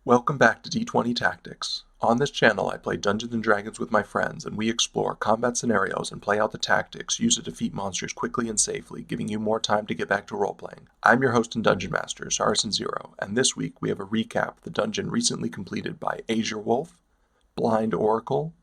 Welcome back to D20 Tactics. On this channel, I play Dungeons & Dragons with my friends, and we explore combat scenarios and play out the tactics used to defeat monsters quickly and safely, giving you more time to get back to roleplaying. I'm your host and Dungeon Master, Saracen Zero, and this week we have a recap of the dungeon recently completed by AzureWolf, BlindOracle,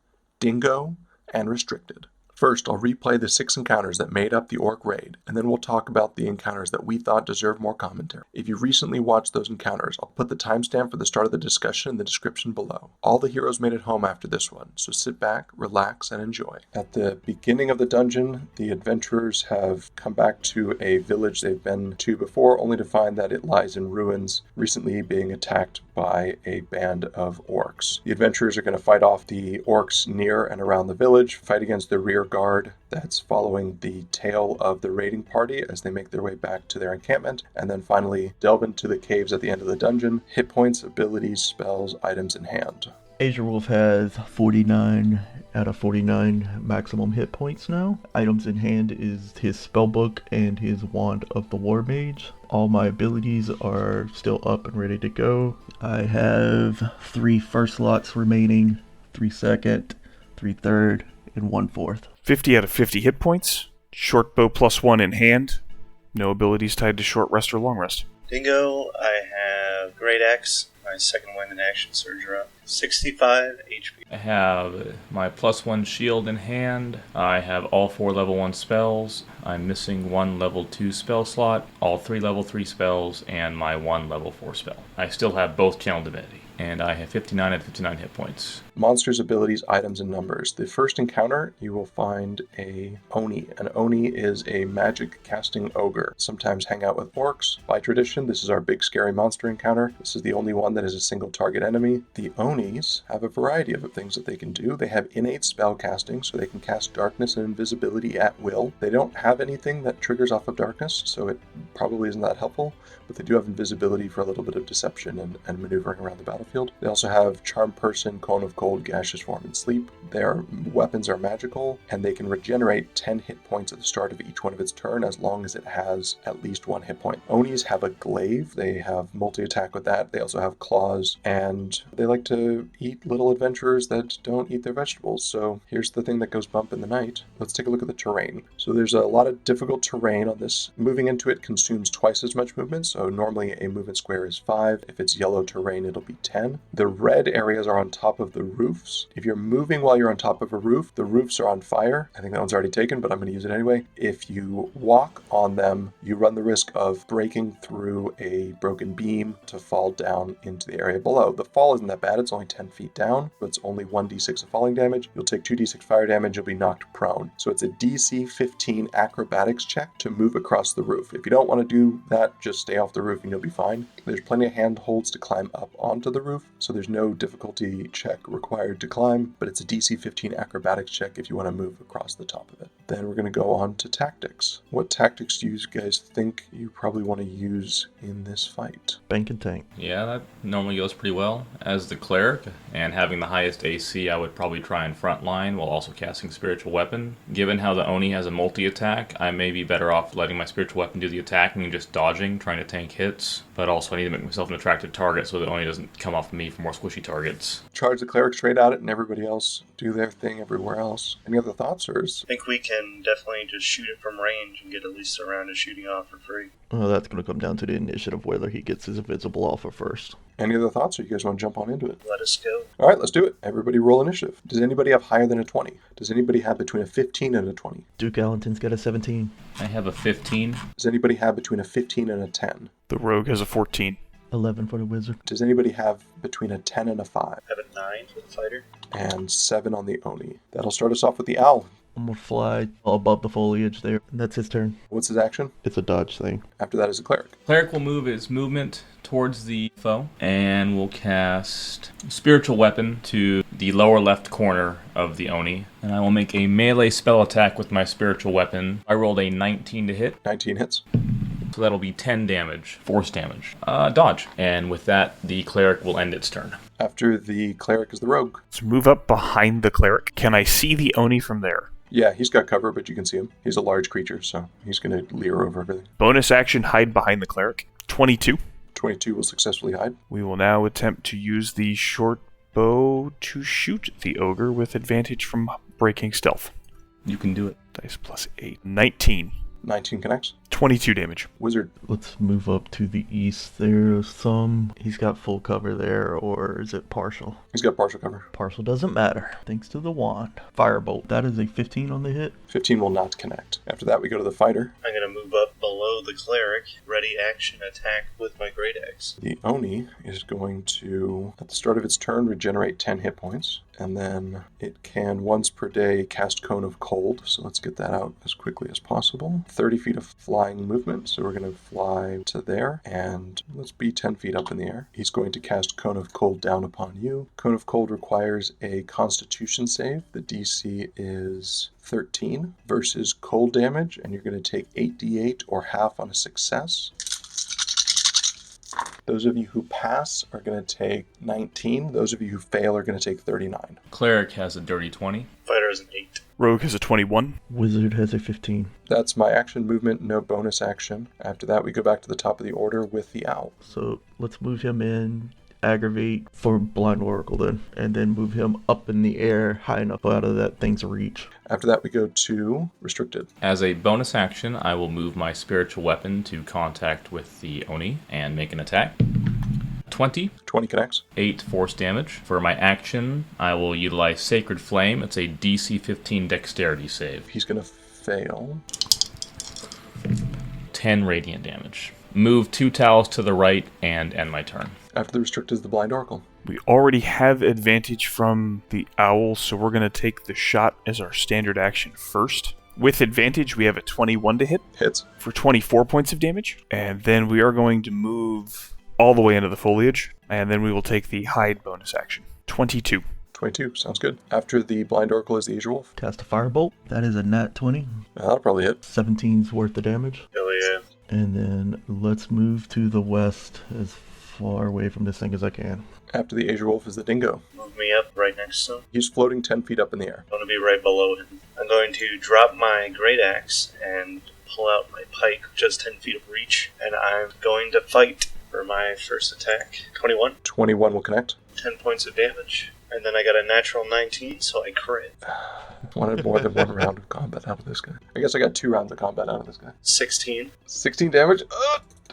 Dingo, and Restricted. First, I'll replay the 6 encounters that made up the Orc Raid, and then we'll talk about the encounters that we thought deserve more commentary. If you recently watched those encounters, I'll put the timestamp for the start of the discussion in the description below. All the heroes made it home after this one, so sit back, relax, and enjoy. At the beginning of the dungeon, the adventurers have come back to a village they've been to before, only to find that it lies in ruins, recently being attacked by a band of orcs. The adventurers are going to fight off the orcs near and around the village, fight against the rear guard that's following the tail of the raiding party as they make their way back to their encampment, and then finally delve into the caves at the end of the dungeon. Hit points, abilities, spells, items in hand. AzureWolf has 49 out of 49 maximum hit points now. Items in hand is his spellbook and his Wand of the War Mage. All my abilities are still up and ready to go. I have 3 first slots remaining, 3 second, 3 third, and 1 fourth. 50 out of 50 hit points. Short bow +1 in hand. No abilities tied to short rest or long rest. Dingo, I have Great Axe, my second wind in action, surge up. 65 HP. I have my +1 shield in hand. I have all 4 level 1 spells. I'm missing 1 level 2 spell slot, all 3 level 3 spells, and my 1 level 4 spell. I still have both Channel Divinity, and I have 59 out of 59 hit points. Monsters, abilities, items, and numbers. The first encounter, you will find a Oni. An Oni is a magic casting ogre. Sometimes hang out with orcs. By tradition, this is our big scary monster encounter. This is the only one that is a single target enemy. The Onis have a variety of things that they can do. They have innate spell casting, so they can cast darkness and invisibility at will. They don't have anything that triggers off of darkness, so it probably isn't that helpful, but they do have invisibility for a little bit of deception and maneuvering around the battlefield. They also have Charm Person, Cone of Cold, Gaseous Form, and Sleep. Their weapons are magical, and they can regenerate 10 hit points at the start of each one of its turn as long as it has at least 1 hit point. Onis have a glaive. They have multi-attack with that. They also have claws, and they like to eat little adventurers that don't eat their vegetables. So here's the thing that goes bump in the night. Let's take a look at the terrain. So there's a lot of difficult terrain on this. Moving into it consumes twice as much movement, so normally a movement square is 5. If it's yellow terrain, it'll be 10. The red areas are on top of the roofs. If you're moving while you're on top of a roof, the roofs are on fire. I think that one's already taken, but I'm going to use it anyway. If you walk on them, you run the risk of breaking through a broken beam to fall down into the area below. The fall isn't that bad. It's only 10 feet down, but it's only 1d6 of falling damage. You'll take 2d6 fire damage. You'll be knocked prone. So it's a DC 15 acrobatics check to move across the roof. If you don't want to do that, just stay off the roof and you'll be fine. There's plenty of handholds to climb up onto the roof, so there's no difficulty check required to climb, but it's a DC 15 acrobatics check if you want to move across the top of it. Then we're going to go on to tactics. What tactics do you guys think you probably want to use in this fight? Bank and tank. Yeah, that normally goes pretty well. As the cleric, and having the highest AC, I would probably try and front line while also casting Spiritual Weapon. Given how the Oni has a multi-attack, I may be better off letting my Spiritual Weapon do the attacking and just dodging, trying to tank hits. But also I need to make myself an attractive target so the Oni doesn't come off of me for more squishy targets. Charge the cleric straight at it and everybody else do their thing everywhere else. Any other thoughts, or I think we can definitely just shoot it from range and get at least a round of shooting off for free. Well, that's going to come down to the initiative, whether he gets his invisible offer first. Any other thoughts, or you guys want to jump on into it? Let us go. All right, let's do it. Everybody roll initiative. Does anybody have higher than a 20? Does anybody have between a 15 and a 20? Duke Ellington's got a 17. I have a 15. Does anybody have between a 15 and a 10? The rogue has a 14. 11 for the wizard. Does anybody have between a 10 and a 5? I have a 9 for the fighter. And 7 on the Oni. That'll start us off with the owl. I'm going to fly above the foliage there. And that's his turn. What's his action? It's a dodge thing. After that is a cleric. Cleric will move his movement towards the foe and will cast Spiritual Weapon to the lower left corner of the Oni. And I will make a melee spell attack with my Spiritual Weapon. I rolled a 19 to hit. 19 hits. So that'll be 10 damage, force damage. Dodge. And with that, the cleric will end its turn. After the cleric is the rogue. Let's move up behind the cleric. Can I see the Oni from there? Yeah, he's got cover, but you can see him. He's a large creature, so he's going to leer over everything. Bonus action, hide behind the cleric. 22. 22 will successfully hide. We will now attempt to use the short bow to shoot the ogre with advantage from breaking stealth. You can do it. Dice plus 8. 19. 19 connects. 22 damage. Wizard. Let's move up to the east. There's some. He's got full cover there, or is it partial? He's got partial cover. Partial doesn't matter, thanks to the wand. Firebolt. That is a 15 on the hit. 15 will not connect. After that, we go to the fighter. I'm going to move up below the cleric. Ready action attack with my great axe. The Oni is going to, at the start of its turn, regenerate 10 hit points. And then it can once per day cast Cone of Cold. So let's get that out as quickly as possible. 30 feet of flying movement. So we're going to fly to there. And let's be 10 feet up in the air. He's going to cast Cone of Cold down upon you. Cone of Cold requires a Constitution save. The DC is 13 versus cold damage. And you're going to take 8d8 or half on a success. Those of you who pass are going to take 19. Those of you who fail are going to take 39. Cleric has a dirty 20. Fighter is an 8. Rogue has a 21. Wizard has a 15. That's my action movement, no bonus action. After that, we go back to the top of the order with the owl. So let's move him in, aggravate for BlindOracle then, and then move him up in the air high enough out of that thing's reach. After that, we go to restricted. As a bonus action, I will move my spiritual weapon to contact with the Oni and make an attack. 20. 20 connects. 8 force damage. For my action, I will utilize Sacred Flame. It's a DC 15 dexterity save. He's going to fail. 10 radiant damage. Move 2 tiles to the right and end my turn. After the restricted is the BlindOracle. We already have advantage from the owl, so we're going to take the shot as our standard action first. With advantage, we have a 21 to hit Hits. for 24 points of damage. And then we are going to move all the way into the foliage, and then we will take the hide bonus action. 22. 22. Sounds good. After the BlindOracle is the AzureWolf. Cast a firebolt. That is a nat 20. That'll probably hit. 17's worth of damage. Hell yeah. And then let's move to the west as far away from this thing as I can. After the AzureWolf is the Dingo. Move me up right next to him. He's floating 10 feet up in the air. I want to be right below him. I'm going to drop my great axe and pull out my pike, just 10 feet of reach, and I'm going to fight for my first attack. 21. 21 will connect. 10 points of damage. And then I got a natural 19, so I crit. Wanted more than one round of combat out of this guy. I guess I got 2 rounds of combat out of this guy. 16. 16 damage.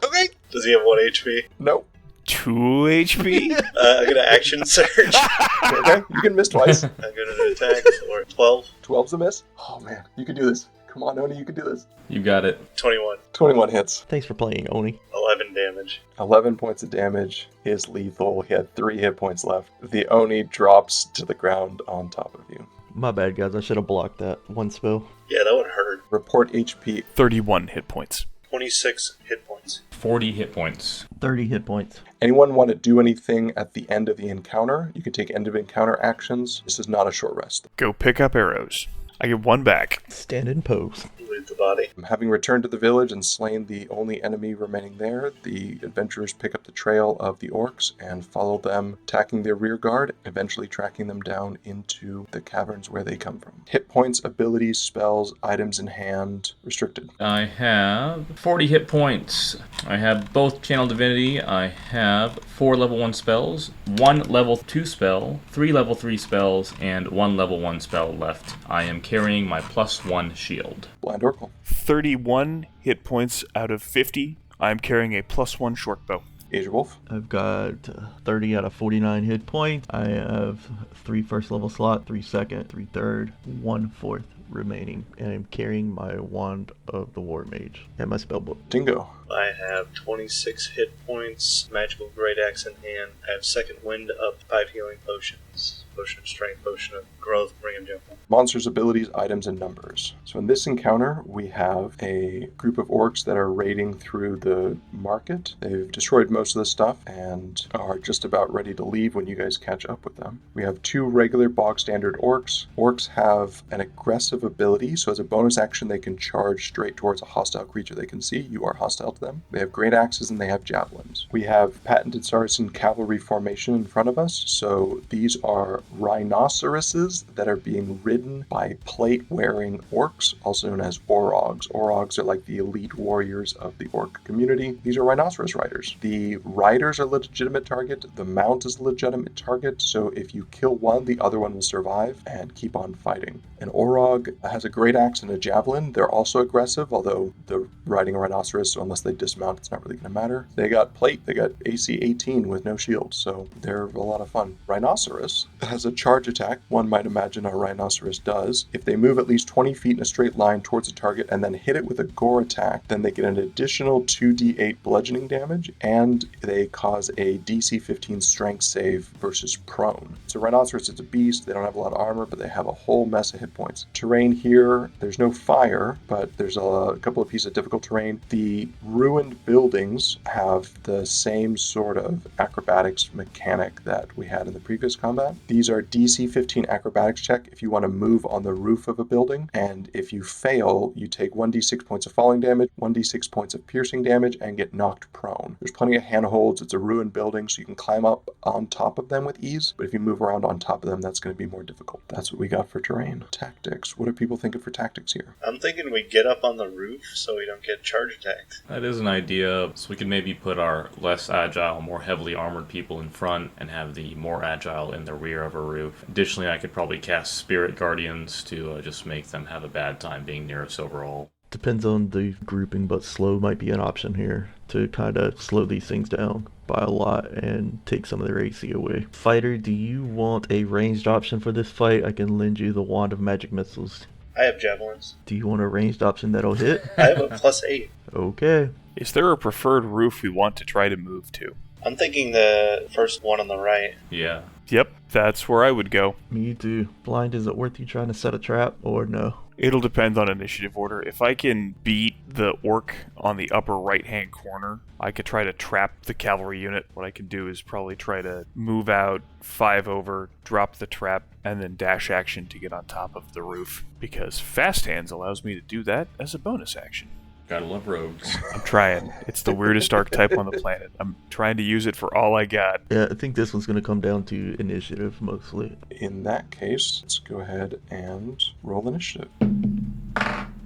Okay. Does he have 1 HP? Nope. 2 HP? I'm going to action surge. Okay, you can miss twice. I'm going to attack for 12. 12's a miss. Oh man, you can do this. Come on, Oni, you can do this. You got it. 21. 21 hits. Thanks for playing, Oni. 11 damage. 11 points of damage is lethal. He had 3 hit points left. The Oni drops to the ground on top of you. My bad, guys. I should have blocked that one spell. Yeah, that would hurt. Report HP. 31 hit points. 26 hit points. 40 hit points. 30 hit points. Anyone want to do anything at the end of the encounter? You can take end of encounter actions. This is not a short rest. Go pick up arrows. I get 1 back. Stand in pose. Loot the body. Having returned to the village and slain the only enemy remaining there, the adventurers pick up the trail of the orcs and follow them, attacking their rear guard, eventually tracking them down into the caverns where they come from. Hit points, abilities, spells, items in hand, restricted. I have 40 hit points. I have both Channel Divinity. I have 4 level 1 spells, 1 level 2 spell, 3 level 3 spells, and 1 level 1 spell left. I am carrying my +1 shield. BlindOracle. 31 hit points out of 50. I'm carrying a +1 short bow. AzureWolf. I've got 30 out of 49 hit points. I have 3 first level slot, 3 second, 3 third, 1 fourth remaining. And I'm carrying my Wand of the War Mage and my spellbook. Dingo. I have 26 hit points, magical great axe in hand. I have second wind up, 5 healing potions, potion of strength, potion of growth, ring of jumping. Monsters, abilities, items, and numbers. So in this encounter, we have a group of orcs that are raiding through the market. They've destroyed most of the stuff and are just about ready to leave when you guys catch up with them. We have 2 regular bog standard orcs. Orcs have an aggressive ability, so as a bonus action, they can charge straight towards a hostile creature they can see. You are hostile to them. They have great axes and they have javelins. We have patented Saracen cavalry formation in front of us. So these are rhinoceroses that are being ridden by plate-wearing orcs, also known as orogs. Orogs are like the elite warriors of the orc community. These are rhinoceros riders. The riders are a legitimate target. The mount is a legitimate target. So if you kill one, the other one will survive and keep on fighting. An orog has a great axe and a javelin. They're also aggressive, although they're riding a rhinoceros, so unless they dismount, it's not really going to matter. They got plate. They got AC 18 with no shield, so they're a lot of fun. Rhinoceros has a charge attack. One might imagine a rhinoceros does. If they move at least 20 feet in a straight line towards a target and then hit it with a gore attack, then they get an additional 2d8 bludgeoning damage, and they cause a DC 15 strength save versus prone. So rhinoceros, it's a beast. They don't have a lot of armor, but they have a whole mess of hit points. Terrain here, there's no fire, but there's a couple of pieces of difficult terrain. The ruined buildings have the same sort of acrobatics mechanic that we had in the previous combat. These are DC 15 acrobatics check if you want to move on the roof of a building, and if you fail, you take 1d6 points of falling damage, 1d6 points of piercing damage, and get knocked prone. There's plenty of handholds. It's a ruined building, so you can climb up on top of them with ease, but if you move around on top of them, that's going to be more difficult. That's what we got for terrain. Tactics. What are people thinking for tactics here? I'm thinking we get up on the roof so we don't get charge attacked. That is an idea. So we could maybe put our less agile, more heavily armored people in front and have the more agile in the rear of a roof. Additionally, I could probably cast Spirit Guardians to just make them have a bad time being near us overall. Depends on the grouping, but slow might be an option here to kind of slow these things down by a lot and take some of their AC away. Fighter, do you want a ranged option for this fight? I can lend you the Wand of Magic Missiles. I have javelins. Do you want a ranged option that'll hit? I have a +8. Okay. Is there a preferred roof we want to try to move to? I'm thinking the first one on the right. Yeah. Yep, that's where I would go. Me too. Blind, is it worth you trying to set a trap or no? It'll depend on initiative order. If I can beat the orc on the upper right-hand corner, I could try to trap the cavalry unit. What I can do is probably try to move out 5 over, drop the trap, and then dash action to get on top of the roof. Because Fast Hands allows me to do that as a bonus action. Gotta love rogues. I'm trying. It's the weirdest archetype on the planet. I'm trying to use it for all I got. Yeah, I think this one's going to come down to initiative mostly. In that case, let's go ahead and roll initiative.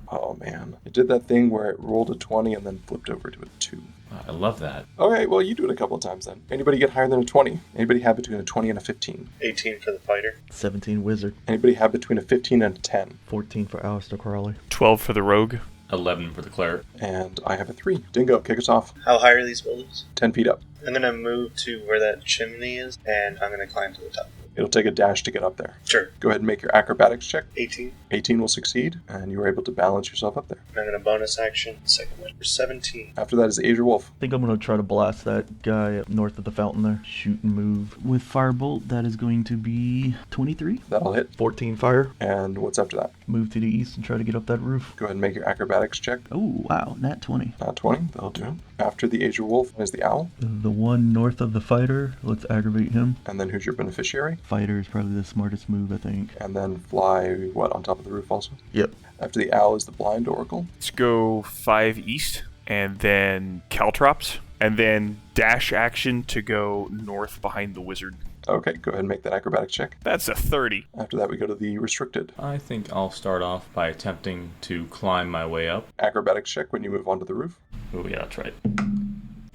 Oh man, it did that thing where it rolled a 20 and then flipped over to a 2. I love that. Okay, well, you do it a couple of times then. Anybody get higher than a 20? Anybody have between a 20 and a 15? 18 for the fighter. 17 Wizard. Anybody have between a 15 and a 10? 14 for Aleister Crowley. 12 for the rogue. 11 for the cleric. And I have a 3. Dingo, kick us off. How high are these buildings? 10 feet up. I'm going to move to where that chimney is, and I'm going to climb to the top. It'll take a dash to get up there. Sure. Go ahead and make your acrobatics check. 18. 18 will succeed, and you are able to balance yourself up there. And I'm going to bonus action. Second one for 17. After that is AzureWolf. I think I'm going to try to blast that guy up north of the fountain there. Shoot and move. With Firebolt, that is going to be 23. That'll hit. 14 fire. And what's after that? Move to the east and try to get up that roof. Go ahead and make your acrobatics check. Oh, wow. Nat 20. Not 20. That'll do. After the AzureWolf is the owl. The one north of the fighter. Let's aggravate him. And then who's your beneficiary? Fighter is probably the smartest move, I think. And then fly, what, on top of the roof also? Yep. After the owl is the BlindOracle. Let's go 5 east, and then Caltrops, and then dash action to go north behind the wizard. Okay, go ahead and make that acrobatics check. That's a 30. After that, we go to the restricted. I think I'll start off by attempting to climb my way up. Acrobatics check when you move onto the roof. Oh yeah, that's right.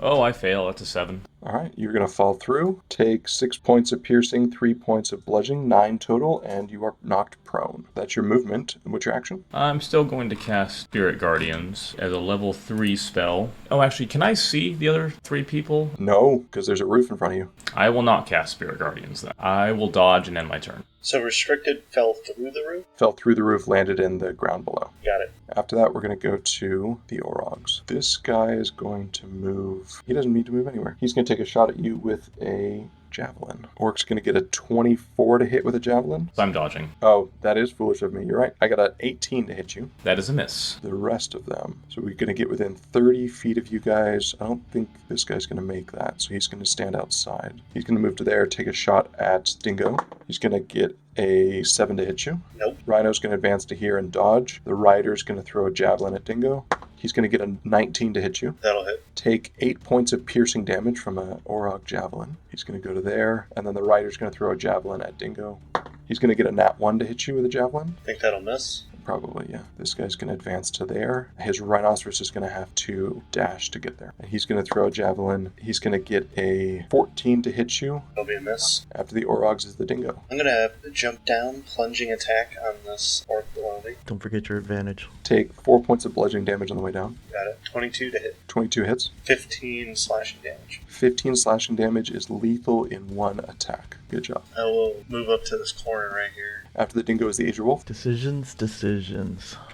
Oh, I fail. That's a 7. All right, you're going to fall through, take 6 points of piercing, 3 points of bludgeoning, 9 total, and you are knocked prone. That's your movement. What's your action? I'm still going to cast Spirit Guardians as a level 3 spell. Oh, actually, can I see the other 3 people? No, because there's a roof in front of you. I will not cast Spirit Guardians then. I will dodge and end my turn. So restricted fell through the roof? Fell through the roof, landed in the ground below. Got it. After that, we're going to go to the Orogs. This guy is going to move. He doesn't need to move anywhere. He's going to take a shot at you with a javelin. Orc's going to get a 24 to hit with a javelin. So I'm dodging. Oh, that is foolish of me. You're right. I got an 18 to hit you. That is a miss. The rest of them. So we're going to get within 30 feet of you guys. I don't think this guy's going to make that. So he's going to stand outside. He's going to move to there, take a shot at Dingo. He's going to get a 7 to hit you. Nope. Rhino's going to advance to here and dodge. The rider's going to throw a javelin at Dingo. He's going to get a 19 to hit you. That'll hit. Take 8 points of piercing damage from a Orog javelin. He's going to go to there, and then the rider's going to throw a javelin at Dingo. He's going to get a nat 1 to hit you with a javelin. Think that'll miss? Probably, yeah. This guy's going to advance to there. His rhinoceros is going to have to dash to get there. And he's going to throw a javelin. He's going to get a 14 to hit you. That'll be a miss. After the Orogs is the Dingo. I'm gonna jump down, plunging attack on this orc below me. Don't forget your advantage. Take 4 points of bludgeoning damage on the way down. Got it. 22 to hit. 22 hits. 15 slashing damage. 15 slashing damage is lethal in 1 attack. Good job. I will move up to this corner right here. After the Dingo is the AzureWolf. Decisions.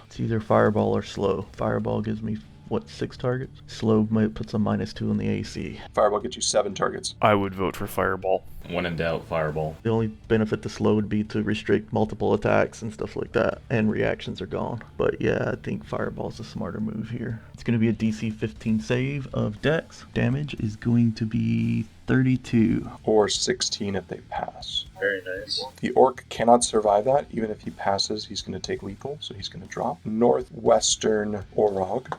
It's either Fireball or Slow. Fireball gives me, 6 targets? Slow puts a -2 in the AC. Fireball gets you 7 targets. I would vote for Fireball. When in doubt, Fireball. The only benefit to Slow would be to restrict multiple attacks and stuff like that, and reactions are gone. But yeah, I think Fireball's a smarter move here. It's going to be a DC 15 save of Dex. Damage is going to be 32. Or 16 if they pass. Very nice. The orc cannot survive that. Even if he passes, he's going to take lethal, so he's going to drop. Northwestern Orog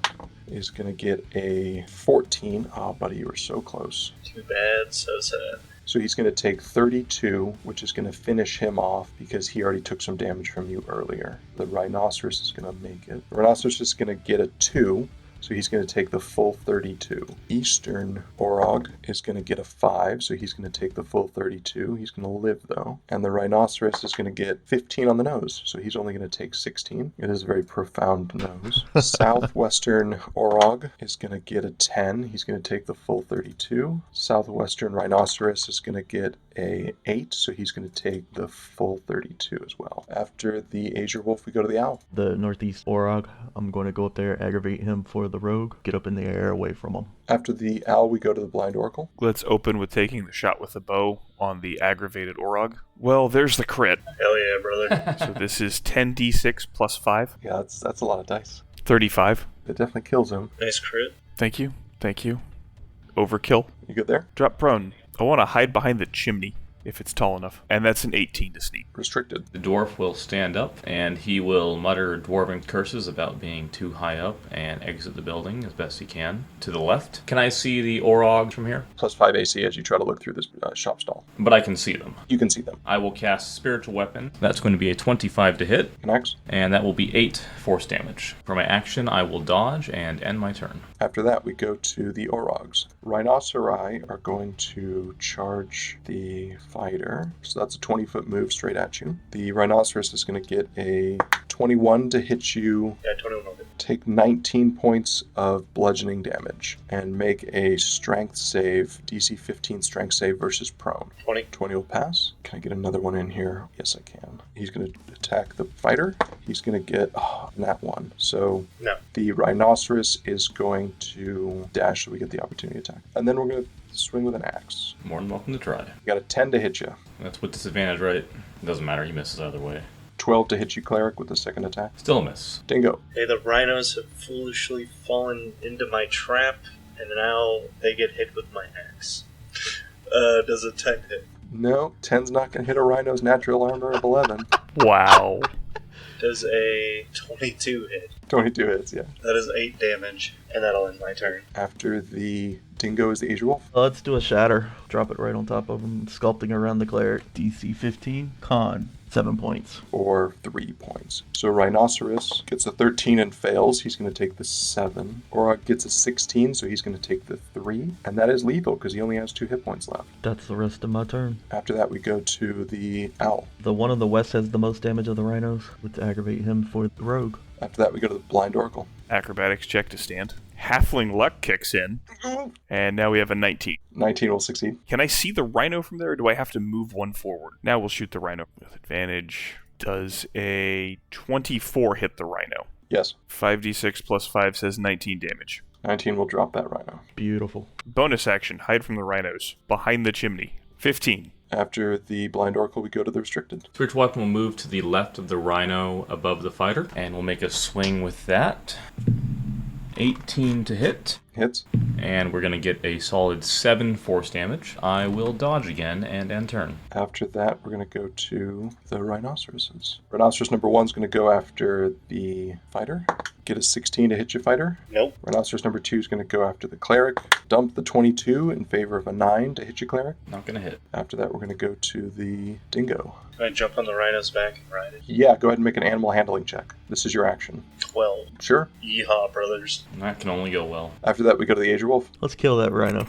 is going to get a 14. Oh, buddy, you were so close. Too bad, so sad. So he's going to take 32, which is going to finish him off because he already took some damage from you earlier. The rhinoceros is going to make it. The rhinoceros is going to get a 2. So he's going to take the full 32. Eastern Orog is going to get a 5, so he's going to take the full 32. He's going to live, though. And the rhinoceros is going to get 15 on the nose, so he's only going to take 16. It is a very profound nose. Southwestern Orog is going to get a 10. He's going to take the full 32. Southwestern Rhinoceros is going to get a 8, so he's going to take the full 32 as well. After the AzureWolf, we go to the Owl. The Northeast Orog, I'm going to go up there, aggravate him for the rogue, get up in the air away from him. After the Owl, we go to the BlindOracle. Let's open with taking the shot with the bow on the aggravated Orog. Well, there's the crit. Hell yeah, brother. So this is 10d6 plus 5. Yeah, that's a lot of dice. 35. It definitely kills him. Nice crit. Thank you. Thank you. Overkill. You good there? Drop prone. I want to hide behind the chimney if it's tall enough. And that's an 18 to sneak. Restricted. The dwarf will stand up, and he will mutter dwarven curses about being too high up and exit the building as best he can. To the left. Can I see the Orog from here? Plus 5 AC as you try to look through this shop stall. But I can see them. You can see them. I will cast Spiritual Weapon. That's going to be a 25 to hit, Connects. and that will be 8 force damage. For my action, I will dodge and end my turn. After that, we go to the Orogs. Rhinoceri are going to charge the fighter. So that's a 20-foot move straight at you. The Rhinoceros is going to get a 21 to hit you. Yeah, 21 will hit. Take 19 points of bludgeoning damage and make a strength save, DC 15 strength save versus prone. 20. 20 will pass. Can I get another one in here? Yes, I can. He's going to attack the fighter. He's going to get that one. So No. the Rhinoceros is going to dash so we get the opportunity attack. And then we're going to swing with an axe. More than welcome to try. You got a 10 to hit you. That's with disadvantage, right? It doesn't matter, he misses either way. 12 to hit you, Cleric, with the second attack. Still a miss. Dingo. Hey, the rhinos have foolishly fallen into my trap, and now they get hit with my axe. Does a 10 hit? No, 10's not going to hit a Rhino's natural armor of 11. Wow. Does a 22 hit? 22 hits, yeah. That is 8 damage, and that'll end my turn. After the Dingo is the AzureWolf. Let's do a shatter. Drop it right on top of him, sculpting around the cleric. DC 15, con, 7 points. Or 3 points. So Rhinoceros gets a 13 and fails. He's going to take the 7. Orog gets a 16, so he's going to take the 3. And that is lethal because he only has 2 hit points left. That's the rest of my turn. After that, we go to the Owl. The one on the west has the most damage of the rhinos, which aggravate him for the rogue. After that, we go to the BlindOracle. Acrobatics check to stand. Halfling luck kicks in. And now we have a 19. 19 will succeed. Can I see the rhino from there, or do I have to move one forward? Now we'll shoot the rhino with advantage. Does a 24 hit the rhino? Yes. 5d6 plus 5 says 19 damage. 19 will drop that Rhino. Beautiful. Bonus action, hide from the rhinos. Behind the chimney. 15. After the BlindOracle, we go to the Restricted. Spiritual Weapon will move to the left of the rhino above the fighter, and we'll make a swing with that. 18 to hit, Hits. and we're going to get a solid 7 force damage. I will dodge again and end turn. After that, we're going to go to the Rhinoceroses. Rhinoceros number 1 is going to go after the fighter. Get a 16 to hit you, fighter. Nope. Rhinoceros number 2 is going to go after the cleric. Dump the 22 in favor of a 9 to hit you, cleric. Not gonna hit. After that, we're going to go to the dingo. Can I jump on the rhino's back and ride it? Yeah, go ahead and make an animal handling check. This is your action. 12. Sure. Yeehaw, brothers. That can only go well. After that, we go to the AzureWolf. Let's kill that rhino.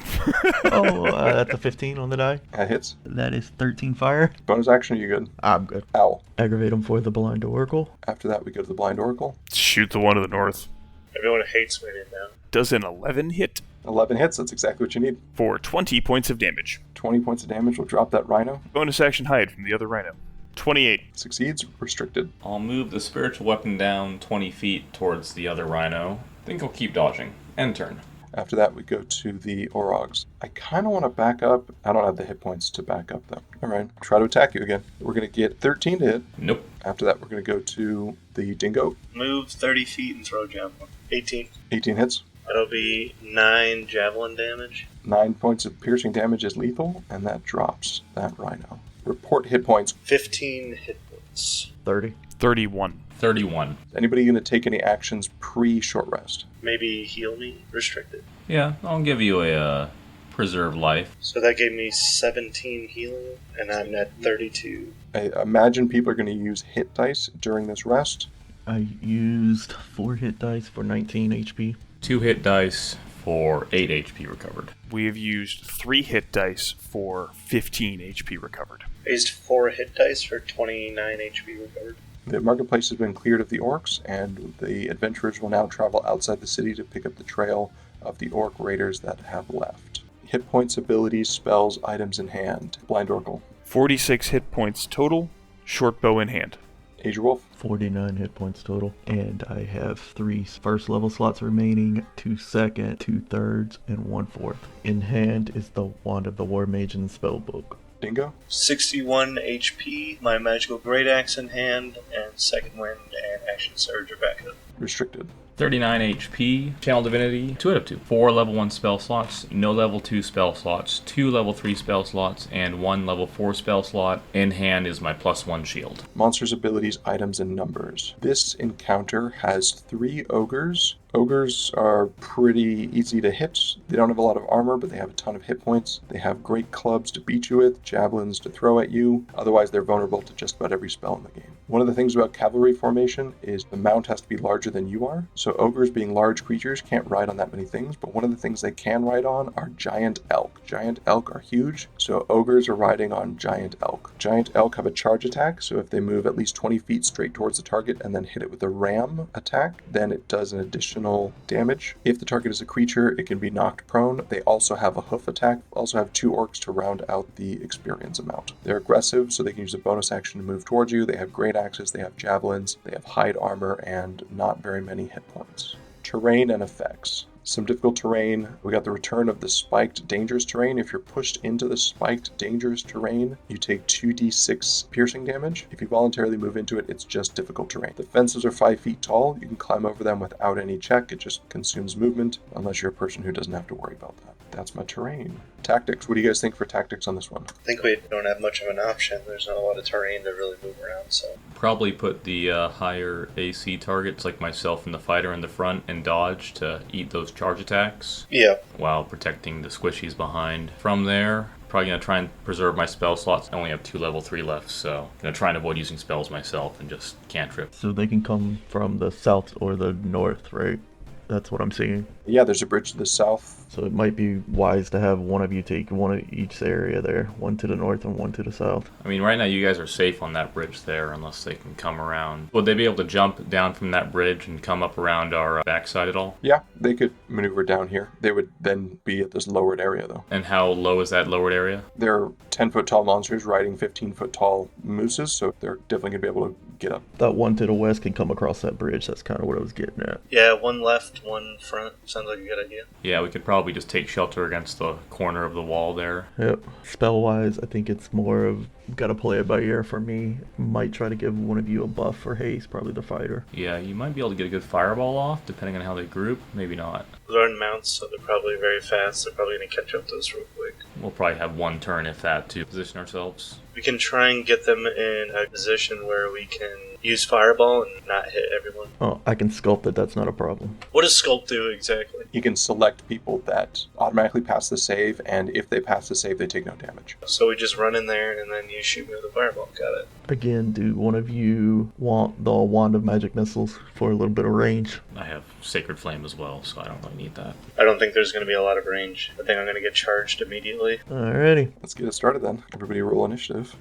That's a 15 on the die. That hits. That is 13 fire. Bonus action, are you good? I'm good. Owl. Aggravate him for the BlindOracle. After that, we go to the BlindOracle. Shoot the one to the north. Everyone hates me now. Does an 11 hit 11 hits, that's exactly what you need. for 20 points of damage. 20 points of damage will drop that rhino. Bonus action hide from the other rhino. 28. Succeeds, restricted. I'll move the spiritual weapon down 20 feet towards the other rhino. Think I'll keep dodging. End turn. After that, we go to the Orogs. I kind of want to back up. I don't have the hit points to back up, though. All right, try to attack you again. We're going to get 13 to hit. Nope. After that, we're going to go to the dingo. Move 30 feet and throw javelin. 18. 18 hits. That'll be 9 javelin damage. 9 points of piercing damage is lethal, and that drops that rhino. Report hit points. 15 hit points. 30. 31. 31. Anybody going to take any actions pre-short rest? Maybe heal me. Restricted. Yeah, I'll give you a preserve life. So that gave me 17 healing, and I'm at 32. I imagine people are going to use hit dice during this rest. I used 4 hit dice for 19 HP. 2 hit dice for 8 HP recovered. We have used 3 hit dice for 15 HP recovered. I used 4 hit dice for 29 HP recovered. The marketplace has been cleared of the orcs, and the adventurers will now travel outside the city to pick up the trail of the orc raiders that have left. Hit points, abilities, spells, items in hand. BlindOracle. 46 hit points total, short bow in hand. AzureWolf. 49 hit points total. And I have 3 first level slots remaining, 2 second, 2 thirds, and 1 fourth. In hand is the Wand of the War Mage and Spellbook. Dingo. 61 HP, my magical great axe in hand, and second wind and action surge are back up. Restricted. 39 HP, Channel Divinity, 2 out of 2. 4 level 1 spell slots, no level 2 spell slots, 2 level 3 spell slots, and 1 level 4 spell slot. In hand is my +1 shield. Monsters, abilities, items, and numbers. This encounter has 3 ogres. Ogres are pretty easy to hit. They don't have a lot of armor, but they have a ton of hit points. They have great clubs to beat you with, javelins to throw at you. Otherwise, they're vulnerable to just about every spell in the game. One of the things about cavalry formation is the mount has to be larger than you are. So ogres, being large creatures, can't ride on that many things, but one of the things they can ride on are giant elk. Giant elk are huge, so ogres are riding on giant elk. Giant elk have a charge attack, so if they move at least 20 feet straight towards the target and then hit it with a ram attack, then it does an additional damage. If the target is a creature, it can be knocked prone. They also have a hoof attack, also have 2 orcs to round out the experience amount. They're aggressive, so they can use a bonus action to move towards you. They have great axes, they have javelins, they have hide armor, and not very many hit points. Terrain and effects. Some difficult terrain. We got the return of the spiked dangerous terrain. If you're pushed into the spiked dangerous terrain, you take 2d6 piercing damage. If you voluntarily move into it, it's just difficult terrain. The fences are 5 feet tall. You can climb over them without any check. It just consumes movement, unless you're a person who doesn't have to worry about that. That's my terrain. Tactics. What do you guys think for tactics on this one? I think we don't have much of an option. There's not a lot of terrain to really move around, so. Probably put the higher AC targets, like myself and the fighter in the front, and dodge to eat those charge attacks. Yeah. While protecting the squishies behind. From there, probably going to try and preserve my spell slots. I only have 2 level 3 left, so going to try and avoid using spells myself and just cantrip. So they can come from the south or the north, right? That's what I'm seeing. Yeah, there's a bridge to the south. So it might be wise to have one of you take one of each area there. One to the north and one to the south. I mean, right now you guys are safe on that bridge there unless they can come around. Would they be able to jump down from that bridge and come up around our backside at all? Yeah, they could maneuver down here. They would then be at this lowered area, though. And how low is that lowered area? They're 10-foot tall monsters riding 15-foot tall mooses, so they're definitely going to be able to get up. That one to the west can come across that bridge. That's kind of what I was getting at. Yeah, one left, one front. Sounds like a good idea. Yeah, we could probably just take shelter against the corner of the wall there. Yep. Spell-wise, I think it's more of gotta play it by ear for me. Might try to give one of you a buff for haste, probably the fighter. Yeah, you might be able to get a good fireball off, depending on how they group. Maybe not. They're on mounts, so they're probably very fast. They're probably going to catch up to us real quick. We'll probably have one turn, if that, to position ourselves. We can try and get them in a position where we can use Fireball and not hit everyone? Oh, I can sculpt it. That's not a problem. What does Sculpt do exactly? You can select people that automatically pass the save, and if they pass the save, they take no damage. So we just run in there and then you shoot me with a Fireball. Got it. Again, do one of you want the Wand of Magic Missiles for a little bit of range? I have Sacred Flame as well, so I don't really need that. I don't think there's going to be a lot of range. I think I'm going to get charged immediately. Alrighty. Let's get it started then. Everybody roll initiative.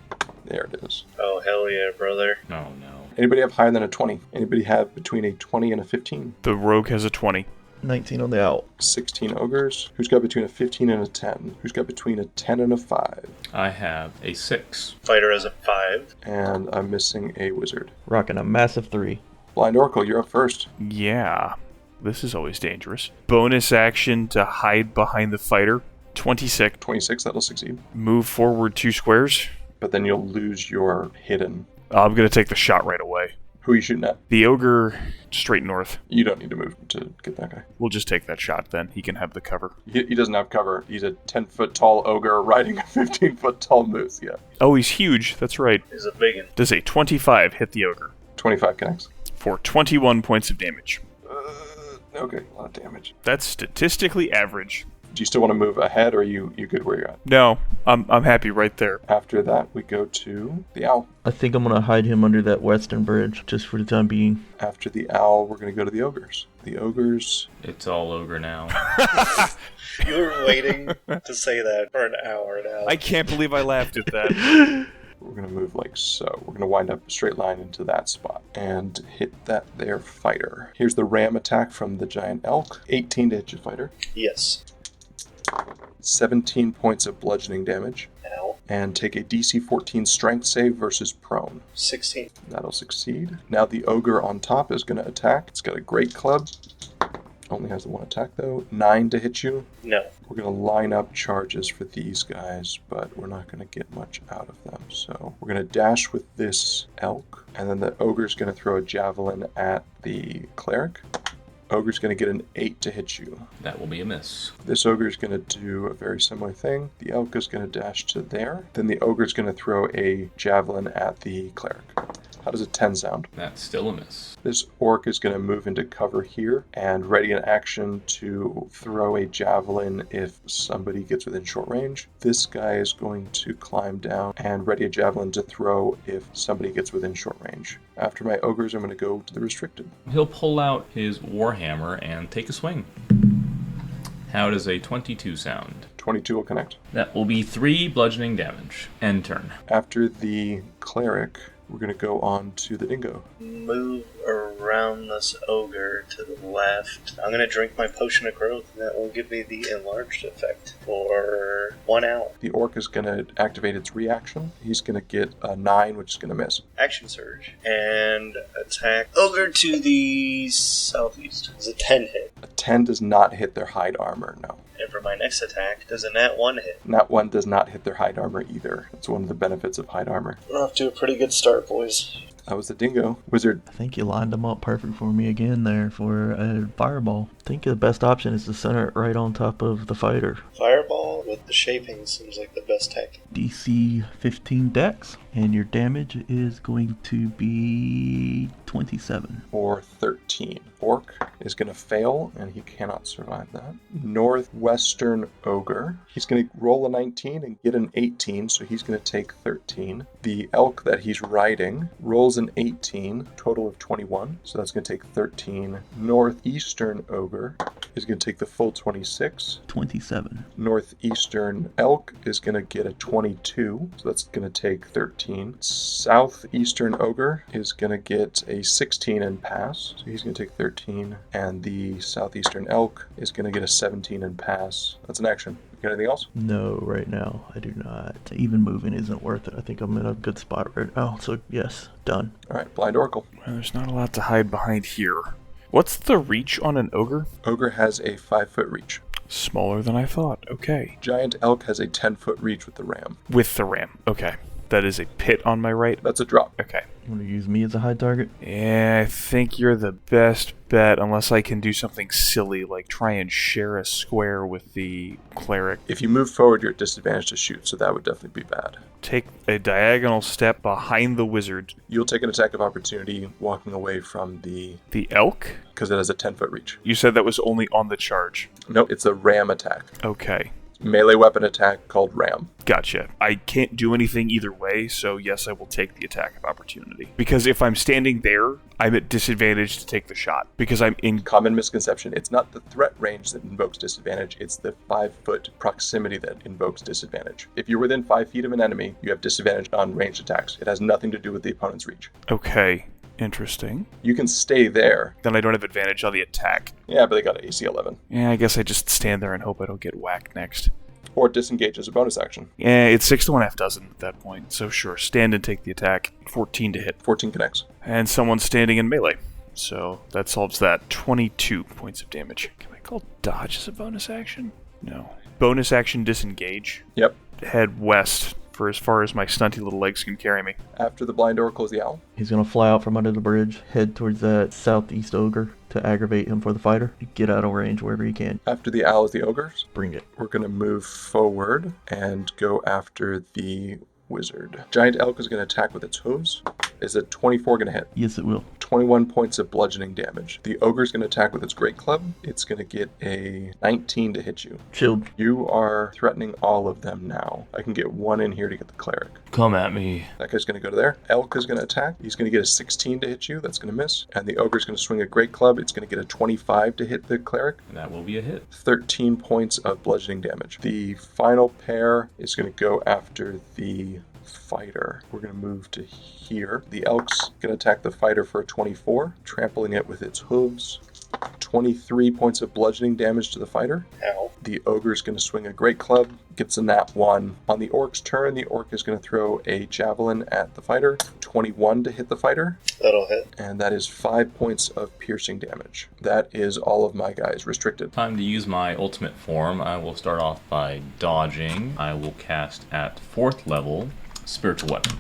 There it is. Oh, hell yeah, brother. Oh no. Anybody have higher than a 20? Anybody have between a 20 and a 15? The rogue has a 20. 19 on the owl. 16 ogres. Who's got between a 15 and a 10? Who's got between a 10 and a 5? I have a 6. Fighter has a 5. And I'm missing a wizard. Rocking a massive 3. BlindOracle, you're up first. Yeah, this is always dangerous. Bonus action to hide behind the fighter. 26. 26, that'll succeed. Move forward 2 squares. But then you'll lose your hidden. I'm going to take the shot right away. Who are you shooting at? The ogre, straight north. You don't need to move to get that guy. We'll just take that shot then. He can have the cover. He doesn't have cover. He's a 10-foot tall ogre riding a 15-foot tall moose, yeah. Oh, he's huge. That's right. He's a big one. Does a 25 hit the ogre? 25 connects. For 21 points of damage. Okay, a lot of damage. That's statistically average. Do you still want to move ahead, or are you good where you're at? No, I'm happy right there. After that, we go to the owl. I think I'm gonna hide him under that western bridge, just for the time being. After the owl, we're going to go to the ogres. The ogres... It's all ogre now. You were waiting to say that for an hour now. I can't believe I laughed at that. We're going to move like so. We're going to wind up a straight line into that spot and hit that there fighter. Here's the ram attack from the giant elk. 18 to hit your fighter. Yes. 17 points of bludgeoning damage. Ow. And take a DC 14 strength save versus prone. 16. That'll succeed. Now the ogre on top is going to attack. It's got a great club. Only has the one attack though. 9 to hit you. No. We're going to line up charges for these guys, but we're not going to get much out of them. So we're going to dash with this elk, and then the ogre's going to throw a javelin at the cleric. Ogre's going to get an 8 to hit you. That will be a miss. This ogre's going to do a very similar thing. The elk is going to dash to there. Then the ogre's going to throw a javelin at the cleric. How does a 10 sound? That's still a miss. This orc is going to move into cover here and ready an action to throw a javelin if somebody gets within short range. This guy is going to climb down and ready a javelin to throw if somebody gets within short range. After my ogres, I'm going to go to the restricted. He'll pull out his warhammer and take a swing. How does a 22 sound? 22 will connect. That will be 3 bludgeoning damage. End turn. After the cleric, we're going to go on to the dingo. Move around this ogre to the left. I'm going to drink my potion of growth, and that will give me the enlarged effect for 1 hour. The orc is going to activate its reaction. He's going to get a 9, which is going to miss. Action surge. And attack ogre to the southeast. Does a 10 hit? A 10 does not hit their hide armor, no. And for my next attack, does a nat 1 hit? Nat 1 does not hit their hide armor either. It's one of the benefits of hide armor. We're off to a pretty good start, boys. That was the dingo. Wizard. I think you lined them up perfect for me again there for a fireball. I think the best option is to center it right on top of the fighter. Fireball with the shaping seems like the best tech. DC 15 dex, and your damage is going to be 27. Or 13. Orc is going to fail, and he cannot survive that. Northwestern ogre. He's going to roll a 19 and get an 18, so he's going to take 13. The elk that he's riding rolls an 18, total of 21, so that's going to take 13. Northeastern ogre is going to take the full 26. 27. Northeastern elk is going to get a 22, so that's going to take 13. Southeastern ogre is going to get a 16 and pass, so he's going to take 13. And the southeastern elk is going to get a 17 and pass. That's an action. You got anything else? No, right now I do not. Even moving isn't worth it. I think I'm in a good spot right now, so yes, done. All right, BlindOracle. Well, there's not a lot to hide behind here. What's the reach on an ogre? Ogre has a 5-foot reach. Smaller than I thought. Okay. Giant elk has a 10-foot reach with the ram. With the ram. Okay. That is a pit on my right. That's a drop. Okay. You want to use me as a high target? Yeah, I think you're the best bet, unless I can do something silly, like try and share a square with the cleric. If you move forward, you're at disadvantage to shoot, so that would definitely be bad. Take a diagonal step behind the wizard. You'll take an attack of opportunity walking away from the... The elk? because it has a 10-foot reach. You said that was only on the charge. Nope, it's a ram attack. Okay. Melee weapon attack called ram. Gotcha. I can't do anything either way, so yes, I will take the attack of opportunity. Because if I'm standing there, I'm at disadvantage to take the shot. Because I'm in... Common misconception. It's not the threat range that invokes disadvantage, it's the 5-foot proximity that invokes disadvantage. If you're within 5 feet of an enemy, you have disadvantage on ranged attacks. It has nothing to do with the opponent's reach. Okay. Interesting. You can stay there. Then I don't have advantage on the attack. Yeah, but they got an AC 11. Yeah, I guess I just stand there and hope I don't get whacked next. Or disengage as a bonus action. Yeah, it's 6 to 1 half dozen at that point, so sure, stand and take the attack. 14 to hit. 14 connects. And someone's standing in melee. So that solves that. 22 points of damage. Can I call dodge as a bonus action? No. Bonus action disengage. Yep. Head west for as far as my stunty little legs can carry me. After the blind oracle is the owl. He's going to fly out from under the bridge, head towards that southeast ogre to aggravate him for the fighter. Get out of range wherever he can. After the owl is the ogres. Bring it. We're going to move forward and go after the wizard. Giant elk is going to attack with its hooves. Is a 24 going to hit? Yes, it will. 21 points of bludgeoning damage. The ogre is going to attack with its great club. It's going to get a 19 to hit you. Shield. You are threatening all of them now. I can get one in here to get the cleric. Come at me. That guy's going to go to there. Elk is going to attack. He's going to get a 16 to hit you. That's going to miss. And the ogre is going to swing a great club. It's going to get a 25 to hit the cleric. That will be a hit. 13 points of bludgeoning damage. The final pair is going to go after the fighter. We're going to move to here. The elk's going to attack the fighter for a 24, trampling it with its hooves. 23 points of bludgeoning damage to the fighter. Ow. The ogre's going to swing a great club, gets a nat 1. On the orc's turn, the orc is going to throw a javelin at the fighter. 21 to hit the fighter. That'll hit. And that is 5 points of piercing damage. That is all of my guys restricted. Time to use my ultimate form. I will start off by dodging. I will cast at 4th level Spiritual Weapon.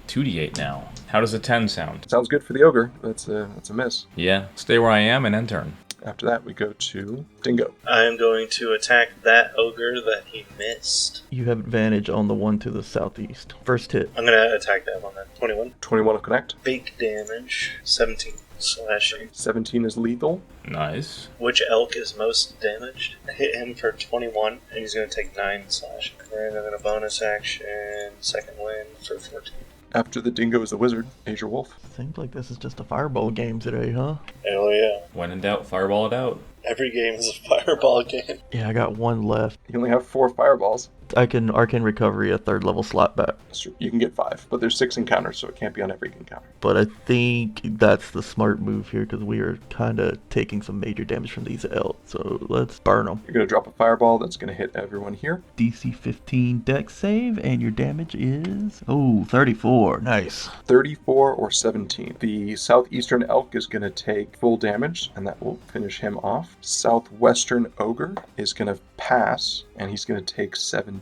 2d8 now. How does a 10 sound? Sounds good for the ogre. That's a miss. Yeah, stay where I am and end turn. After that, we go to Dingo. I am going to attack that ogre that he missed. You have advantage on the one to the southeast. First hit. I'm going to attack that one then. 21. 21 will connect. Big damage. 17 slashing. 17 is lethal. Nice. Which elk is most damaged? I hit him for 21, and he's going to take 9 slashing. And I'm going to bonus action, second wind for 14. After the Dingo is the wizard, AzureWolf. Seems like this is just a fireball game today, huh? Hell yeah. When in doubt, fireball it out. Every game is a fireball game. Yeah, I got one left. You only have 4 fireballs. I can Arcane Recovery a 3rd level slot back. You can get 5, but there's 6 encounters, so it can't be on every encounter. But I think that's the smart move here because we are kind of taking some major damage from these elves. So let's burn them. You're going to drop a fireball that's going to hit everyone here. DC 15 dex save, and your damage is... Oh, 34. Nice. 34 or 17. The southeastern elk is going to take full damage, and that will finish him off. Southwestern ogre is going to pass, and he's going to take 17.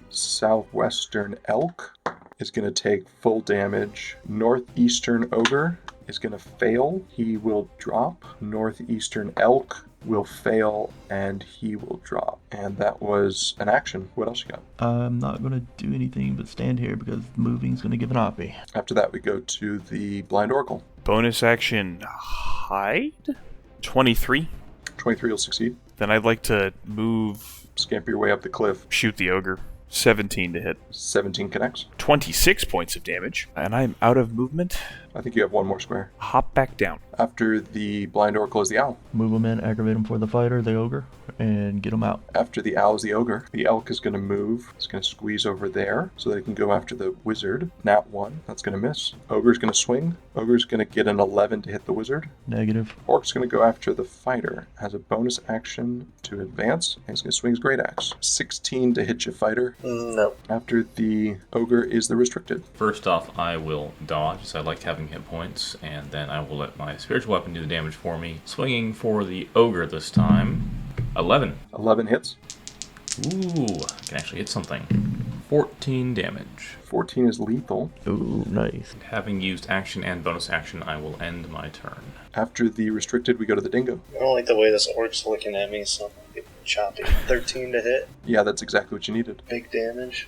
Southwestern elk is going to take full damage. Northeastern ogre is going to fail. He will drop. Northeastern elk will fail, and he will drop. And that was an action. What else you got? I'm not going to do anything but stand here because moving's going to give an oppie. After that, we go to the blind oracle. Bonus action hide? 23. 23 will succeed. Then I'd like to move, Scamper your way up the cliff. shoot the ogre. 17 to hit. 17 connects. 26 points of damage. And I'm out of movement. I think you have one more square. Hop back down. After the blind oracle is the owl. Move them in, aggravate them for the fighter, the ogre, and get them out. After the owl is the ogre. The elk is going to move. It's going to squeeze over there so that it can go after the wizard. Nat 1. That's going to miss. Ogre's going to swing. Ogre's going to get an 11 to hit the wizard. Negative. Orc's going to go after the fighter. Has a bonus action to advance. And he's going to swing his great axe. 16 to hit your fighter. No. After the ogre is the restricted. First off, I will dodge, so I like having hit points, and then I will let my spiritual weapon do the damage for me. Swinging for the ogre this time. 11. 11 hits. Ooh, I can actually hit something. 14 damage. 14 is lethal. Ooh, nice. Having used action and bonus action, I will end my turn. After the restricted, we go to the Dingo. I don't like the way this orc's looking at me, so I'm gonna get choppy. 13 to hit, Yeah, that's exactly what you needed. big damage,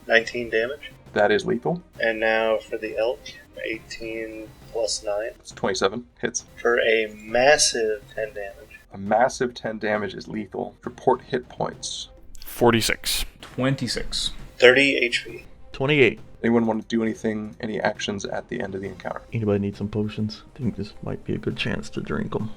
19 damage. That is lethal. And now for the elk, 18 plus 9 It's 27. Hits. for a massive 10 damage. A massive 10 damage is lethal. Report hit points. 46. 26. 30 HP. 28. Anyone want to do anything, any actions at the end of the encounter? Anybody need some potions? I think this might be a good chance to drink them.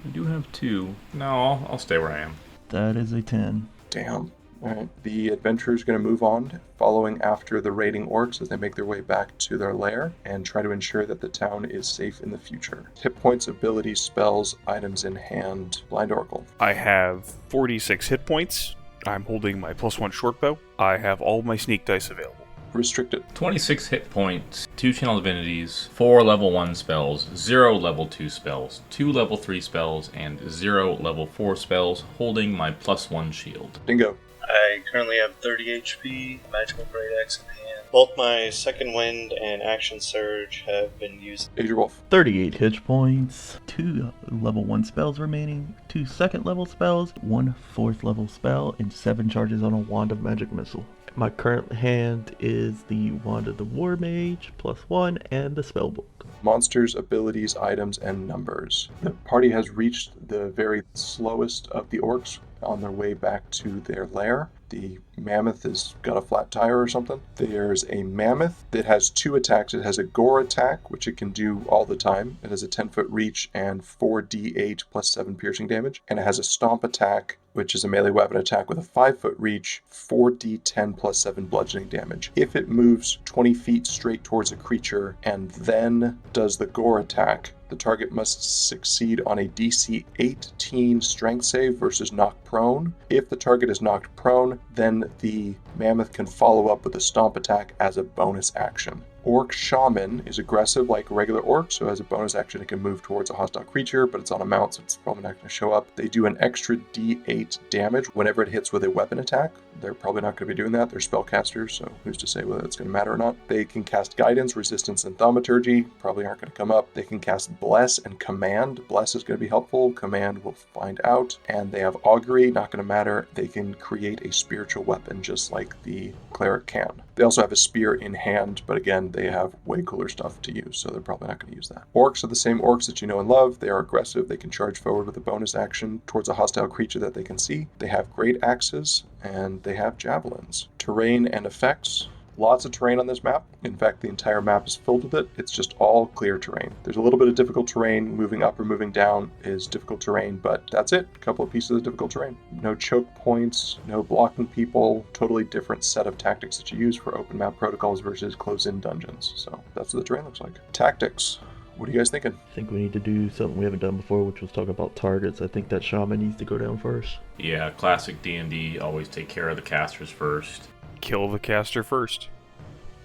I do have 2. No, I'll stay where I am. That is a 10. Damn. Alright. The adventurer's going to move on, following after the raiding orcs as they make their way back to their lair and try to ensure that the town is safe in the future. Hit points, abilities, spells, items in hand. BlindOracle. I have 46 hit points. I'm holding my +1 short bow. I have all my sneak dice available. Restricted. 26 hit points, 2 channel divinities, 4 level 1 spells, 0 level 2 spells, 2 level 3 spells, and 0 level 4 spells, holding my +1 shield. Dingo. I currently have 30 HP, magical great axe in hand. Both my second wind and action surge have been used. AzureWolf. 38 hit points, 2 level 1 spells remaining, 2 second level spells, 1 fourth level spell, and 7 charges on a Wand of Magic Missile. My current hand is the Wand of the War Mage, +1, and the Spellbook. Monsters, abilities, items, and numbers. The party has reached the very slowest of the orcs on their way back to their lair. The mammoth has got a flat tire or something. There's a mammoth that has 2 attacks. It has a gore attack, which it can do all the time. It has a 10-foot reach and 4d8 plus 7 piercing damage. And it has a stomp attack, which is a melee weapon attack with a 5-foot reach, 4d10 plus 7 bludgeoning damage. If it moves 20 feet straight towards a creature and then does the gore attack, the target must succeed on a DC 18 strength save versus knocked prone. If the target is knocked prone, then the mammoth can follow up with a stomp attack as a bonus action. Orc Shaman is aggressive like regular orc, so as a bonus action it can move towards a hostile creature, but it's on a mount, so it's probably not going to show up. They do an extra d8 damage whenever it hits with a weapon attack. They're probably not going to be doing that. They're spellcasters, so who's to say whether it's going to matter or not. They can cast Guidance, Resistance, and Thaumaturgy. Probably aren't going to come up. They can cast Bless and Command. Bless is going to be helpful. Command we'll find out. And they have Augury, not going to matter. They can create a spiritual weapon just like the cleric can. They also have a spear in hand, but again, they have way cooler stuff to use, so they're probably not going to use that. Orcs are the same orcs that you know and love. They are aggressive. They can charge forward with a bonus action towards a hostile creature that they can see. They have great axes, and they have javelins. Terrain and effects. Lots of terrain on this map. In fact, the entire map is filled with it. It's just all clear terrain. There's a little bit of difficult terrain. Moving up or moving down is difficult terrain, but that's it. A couple of pieces of difficult terrain. No choke points, no blocking people. Totally different set of tactics that you use for open map protocols versus close-in dungeons. So that's what the terrain looks like. Tactics. What are you guys thinking? I think we need to do something we haven't done before, which was talk about targets. I think that Shaman needs to go down first. Yeah, classic D&D, always take care of the casters first. Kill the caster first.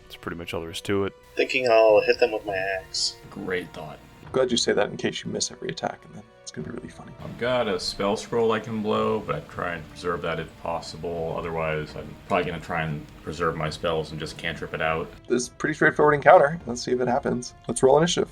That's pretty much all there is to it. Thinking I'll hit them with my axe. Great thought. Glad you say that in case you miss every attack, and then it's going to be really funny. I've got a spell scroll I can blow, but I try and preserve that if possible. Otherwise, I'm probably going to try and preserve my spells and just cantrip it out. This is a pretty straightforward encounter. Let's see if it happens. Let's roll initiative.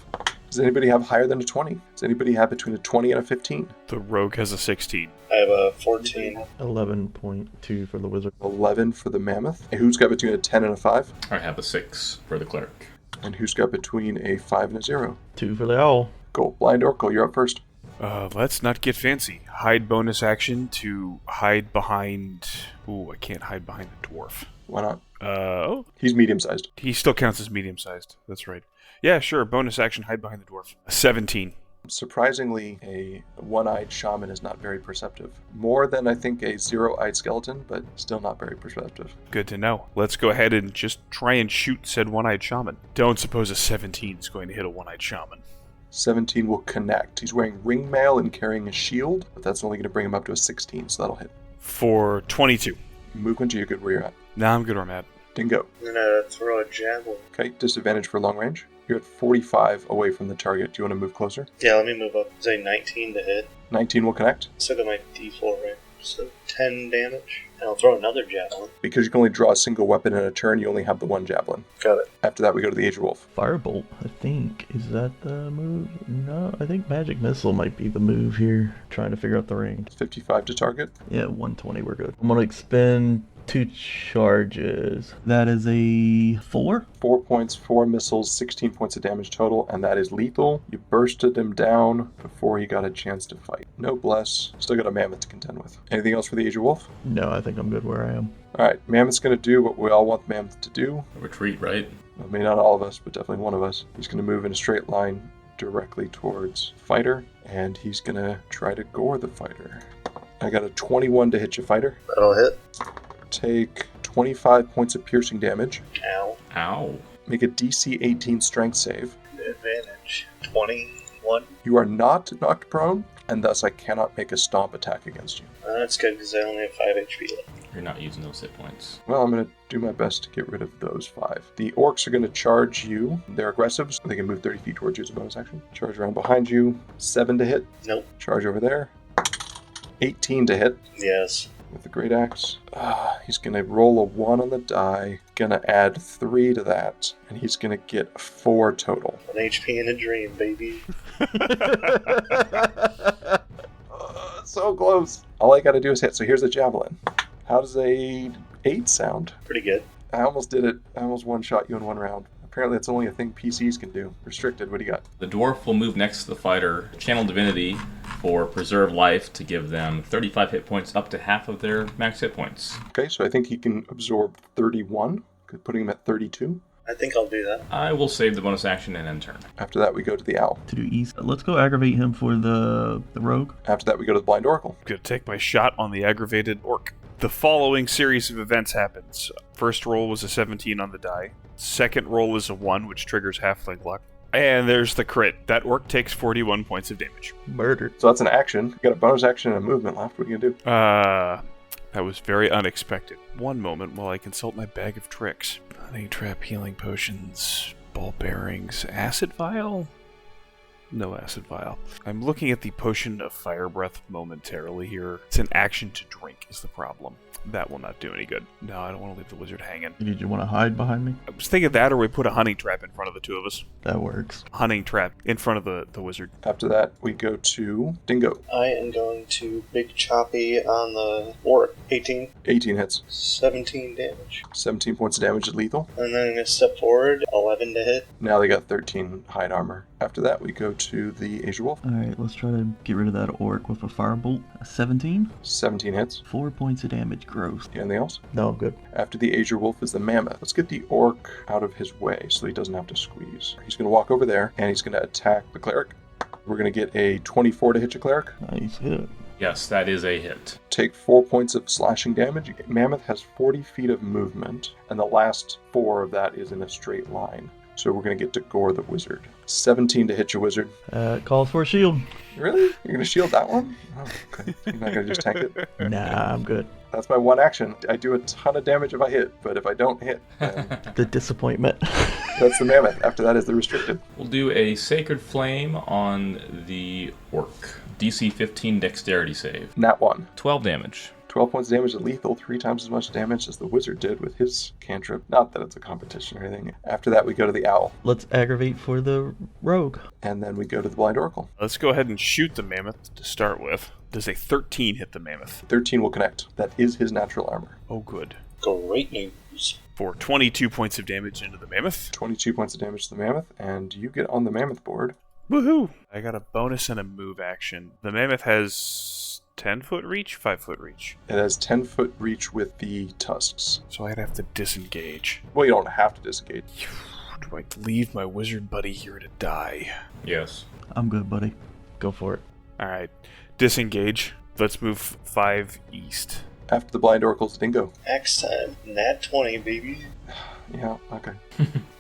Does anybody have higher than a 20? Does anybody have between a 20 and a 15? The rogue has a 16. I have a 14. 11.2 for the wizard. 11 for the mammoth. And who's got between a 10 and a 5? I have a 6 for the cleric. And who's got between a 5 and a 0? 2 for the owl. Cool. BlindOracle, you're up first. Let's not get fancy. Hide bonus action to hide behind... Ooh, I can't hide behind the dwarf. Why not? Oh, He's medium-sized. he still counts as medium-sized. That's right. Yeah, sure. Bonus action, hide behind the dwarf. 17. Surprisingly, a one-eyed shaman is not very perceptive. More than, I think, a zero-eyed skeleton, but still not very perceptive. Good to know. Let's go ahead and just try and shoot said one-eyed shaman. Don't suppose a 17 is going to hit a one-eyed shaman. 17 will connect. He's wearing ring mail and carrying a shield, but that's only going to bring him up to a 16, so that'll hit. For 22. Movement, you're good where you're at. Nah, I'm good where I'm at. Dingo. I'm gonna throw a javelin. Okay, disadvantage for long range. You're at 45 away from the target. Do you want to move closer? Yeah, let me move up. Say 19 to hit. 19 will connect. Still got my D4, right? So 10 damage. And I'll throw another javelin. Because you can only draw a single weapon in a turn, you only have the one javelin. Got it. After that, we go to the AzureWolf. Firebolt, I think. Is that the move? No, I think Magic Missile might be the move here. Trying to figure out the range. 55 to target. Yeah, 120, we're good. I'm going to expend 2 charges. That is a 4. 4 points, 4 missiles, 16 points of damage total, and that is lethal. You bursted him down before he got a chance to fight. No bless. Still got a mammoth to contend with. Anything else for the AzureWolf? No, I think I'm good where I am. Alright, Mammoth's going to do what we all want the Mammoth to do. Retreat, right? I mean, not all of us, but definitely one of us. He's going to move in a straight line directly towards Fighter, and he's going to try to gore the Fighter. I got a 21 to hit you, Fighter. That'll hit. Take 25 points of piercing damage. Ow. Ow. Make a DC 18 strength save. Advantage. 21. You are not knocked prone, and thus I cannot make a stomp attack against you. That's good because I only have 5 HP left. You're not using those hit points. Well, I'm going to do my best to get rid of those 5. The orcs are going to charge you. They're aggressive, so they can move 30 feet towards you as a bonus action. Charge around behind you. 7 to hit. Nope. Charge over there. 18 to hit. Yes. With the great axe. He's going to roll a 1 on the die. Going to add 3 to that. And he's going to get 4 total. 1 HP in a dream, baby. So close. All I got to do is hit. So here's the javelin. How does a 8 sound? Pretty good. I almost did it. I almost one-shot you in 1 round. Apparently that's only a thing PCs can do. Restricted. What do you got? The dwarf will move next to the fighter, channel divinity for preserve life to give them 35 hit points up to half of their max hit points. Okay, so I think he can absorb 31, putting him at 32. I think I'll do that. I will save the bonus action and end turn. After that, we go to the owl. To do east. Let's go aggravate him for the rogue. After that, we go to the BlindOracle. I'm going to take my shot on the aggravated orc. The following series of events happens. First roll was a 17 on the die. Second roll is a 1, which triggers halfling luck. And there's the crit. That orc takes 41 points of damage. Murder. So that's an action. You got a bonus action and a movement left. What are you going to do? That was very unexpected. One moment while I consult my bag of tricks. Hunting trap, healing potions, ball bearings, acid vial? No acid vial. I'm looking at the potion of fire breath momentarily here. It's an action to drink is the problem. That will not do any good. No, I don't want to leave the wizard hanging. Did you want to hide behind me? I was thinking that, or we put a hunting trap in front of the two of us. That works. Hunting trap in front of the wizard. After that, we go to Dingo. I am going to Big Choppy on the orc. 18. 18 hits. 17 damage. 17 points of damage is lethal. And then I'm going to step forward. 11 to hit. Now they got 13 hide armor. After that, we go to the AzureWolf. Alright, let's try to get rid of that orc with a firebolt. 17. 17 hits. 4 points of damage gross. Anything else? No, I'm good. After the AzureWolf is the Mammoth. Let's get the orc out of his way so he doesn't have to squeeze. He's going to walk over there, and he's going to attack the cleric. We're going to get a 24 to hit your cleric. Nice hit. Yes, that is a hit. Take 4 points of slashing damage. Mammoth has 40 feet of movement, and the last 4 of that is in a straight line. So we're going to get to gore the wizard. 17 to hit your wizard. Calls for a shield. Really? You're going to shield that one? Oh, okay. You're not going to just tank it? Nah, I'm good. That's my one action. I do a ton of damage if I hit, but if I don't hit, then The disappointment. that's the Mammoth. After that is the restricted. We'll do a Sacred Flame on the orc. DC 15 dexterity save. Nat 1. 12 damage. 12 points of damage is lethal, 3 times as much damage as the wizard did with his cantrip. Not that it's a competition or anything. After that, we go to the owl, Let's aggravate for the rogue. and then we go to the BlindOracle. Let's go ahead and shoot the mammoth to start with. Does a 13 hit the mammoth? 13 will connect. That is his natural armor. Oh, good. Great news. For 22 points of damage into the mammoth. 22 points of damage to the mammoth, and you get on the mammoth board. Woohoo! I got a bonus and a move action. The mammoth has 10-foot reach, 5-foot reach. It has 10-foot reach with the tusks. So I'd have to disengage. Well, you don't have to disengage. Do I leave my wizard buddy here to die? Yes. I'm good, buddy. Go for it. Alright, disengage. Let's move 5 east. After the BlindOracle's Dingo. Axe time. Nat 20, baby. Yeah, okay.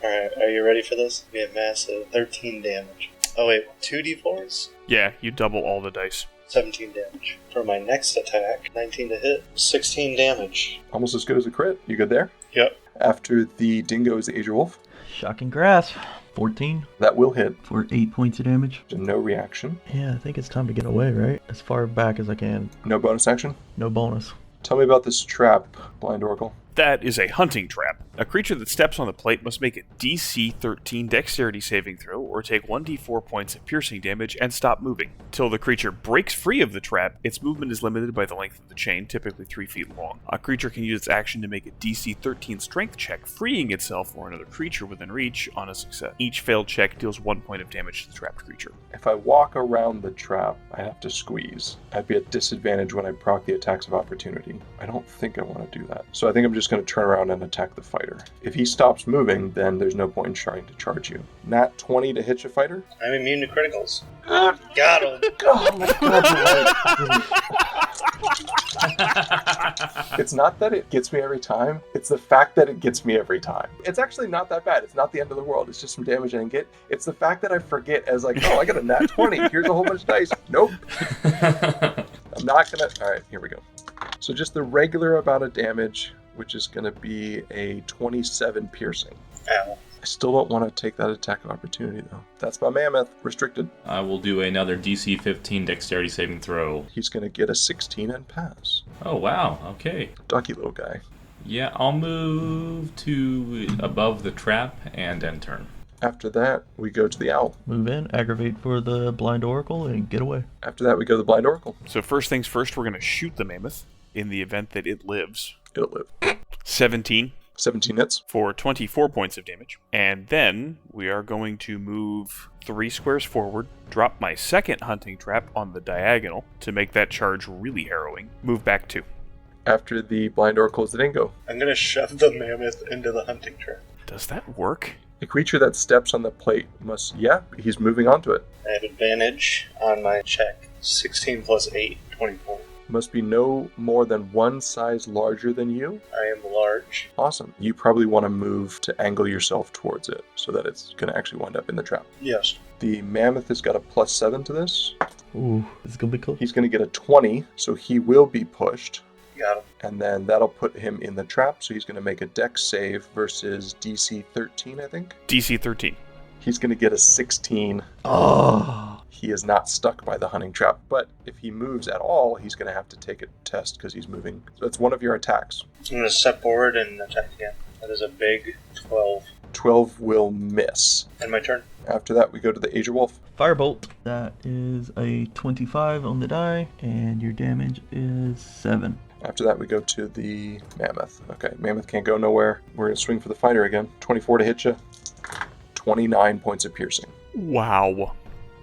Alright, are you ready for this? We have massive 13 damage. Oh wait, 2d4s? Yeah, you double all the dice. 17 damage. For my next attack, 19 to hit, 16 damage. Almost as good as a crit. You good there? Yep. After the Dingo is the AzureWolf. Shocking grasp. 14 That will hit. for 8 points of damage. No reaction. Yeah, I think it's time to get away, right? As far back as I can. No bonus action. No bonus. Tell me about this trap, Blind Oracle. That is a hunting trap. A creature that steps on the plate must make a DC 13 dexterity saving throw or take 1d4 points of piercing damage and stop moving. Till the creature breaks free of the trap, its movement is limited by the length of the chain, typically 3 feet long. A creature can use its action to make a DC 13 strength check, freeing itself or another creature within reach on a success. Each failed check deals 1 point of damage to the trapped creature. If I walk around the trap, I have to squeeze. I'd be at disadvantage when I proc the attacks of opportunity. I don't think I want to do that. So I think I'm just going to turn around and attack the fighter. If he stops moving, then there's no point in trying to charge you. Nat 20 to hit you, fighter. I'm immune to criticals. Got him. Oh my god, It's not that it gets me every time, it's the fact that it gets me every time. It's actually not that bad. It's not the end of the world. It's just some damage I didn't get. It's the fact that I forget as like, oh, I got a nat 20. Here's a whole bunch of dice. Nope. I'm not gonna... Alright, here we go. So just the regular amount of damage, which is going to be a 27 piercing. Ow. I still don't want to take that attack of opportunity, though. That's my mammoth. Restricted. I will do another DC 15 dexterity saving throw. He's going to get a 16 and pass. Oh, wow. Okay. Ducky little guy. Yeah, I'll move to above the trap and end turn. After that, we go to the owl. Move in, aggravate for the Blind Oracle, and get away. After that, we go to the Blind Oracle. So first things first, we're going to shoot the mammoth in the event that it lives. It'll live. 17 17 hits. for 24 points of damage. And then we are going to move 3 squares forward, drop my second hunting trap on the diagonal to make that charge really harrowing. Move back 2. After the Blind Oracle is the Dingo. I'm gonna shove the mammoth into the hunting trap. Does that work? A creature that steps on the plate must... Yeah, he's moving onto it. I have advantage on my check. 16 plus 8, 24. Must be no more than one size larger than you. I am large. Awesome. You probably want to move to angle yourself towards it so that it's going to actually wind up in the trap. Yes. The mammoth has got a +7 to this. Ooh, this is gonna be close. He's going to get a 20, so he will be pushed. Got him. And then that'll put him in the trap, so he's going to make a dex save versus DC 13, I think. DC 13. He's going to get a 16. Oh, He is not stuck by the hunting trap, but if he moves at all, he's going to have to take a test because he's moving. So that's one of your attacks. I'm gonna step forward and attack again. That is a big 12. 12 will miss. And my turn. After that, we go to the AzureWolf. Firebolt. That is a 25 on the die, and your damage is 7. After that, we go to the Mammoth. Okay, Mammoth can't go nowhere. We're going to swing for the fighter again. 24 to hit you. 29 points of piercing. Wow.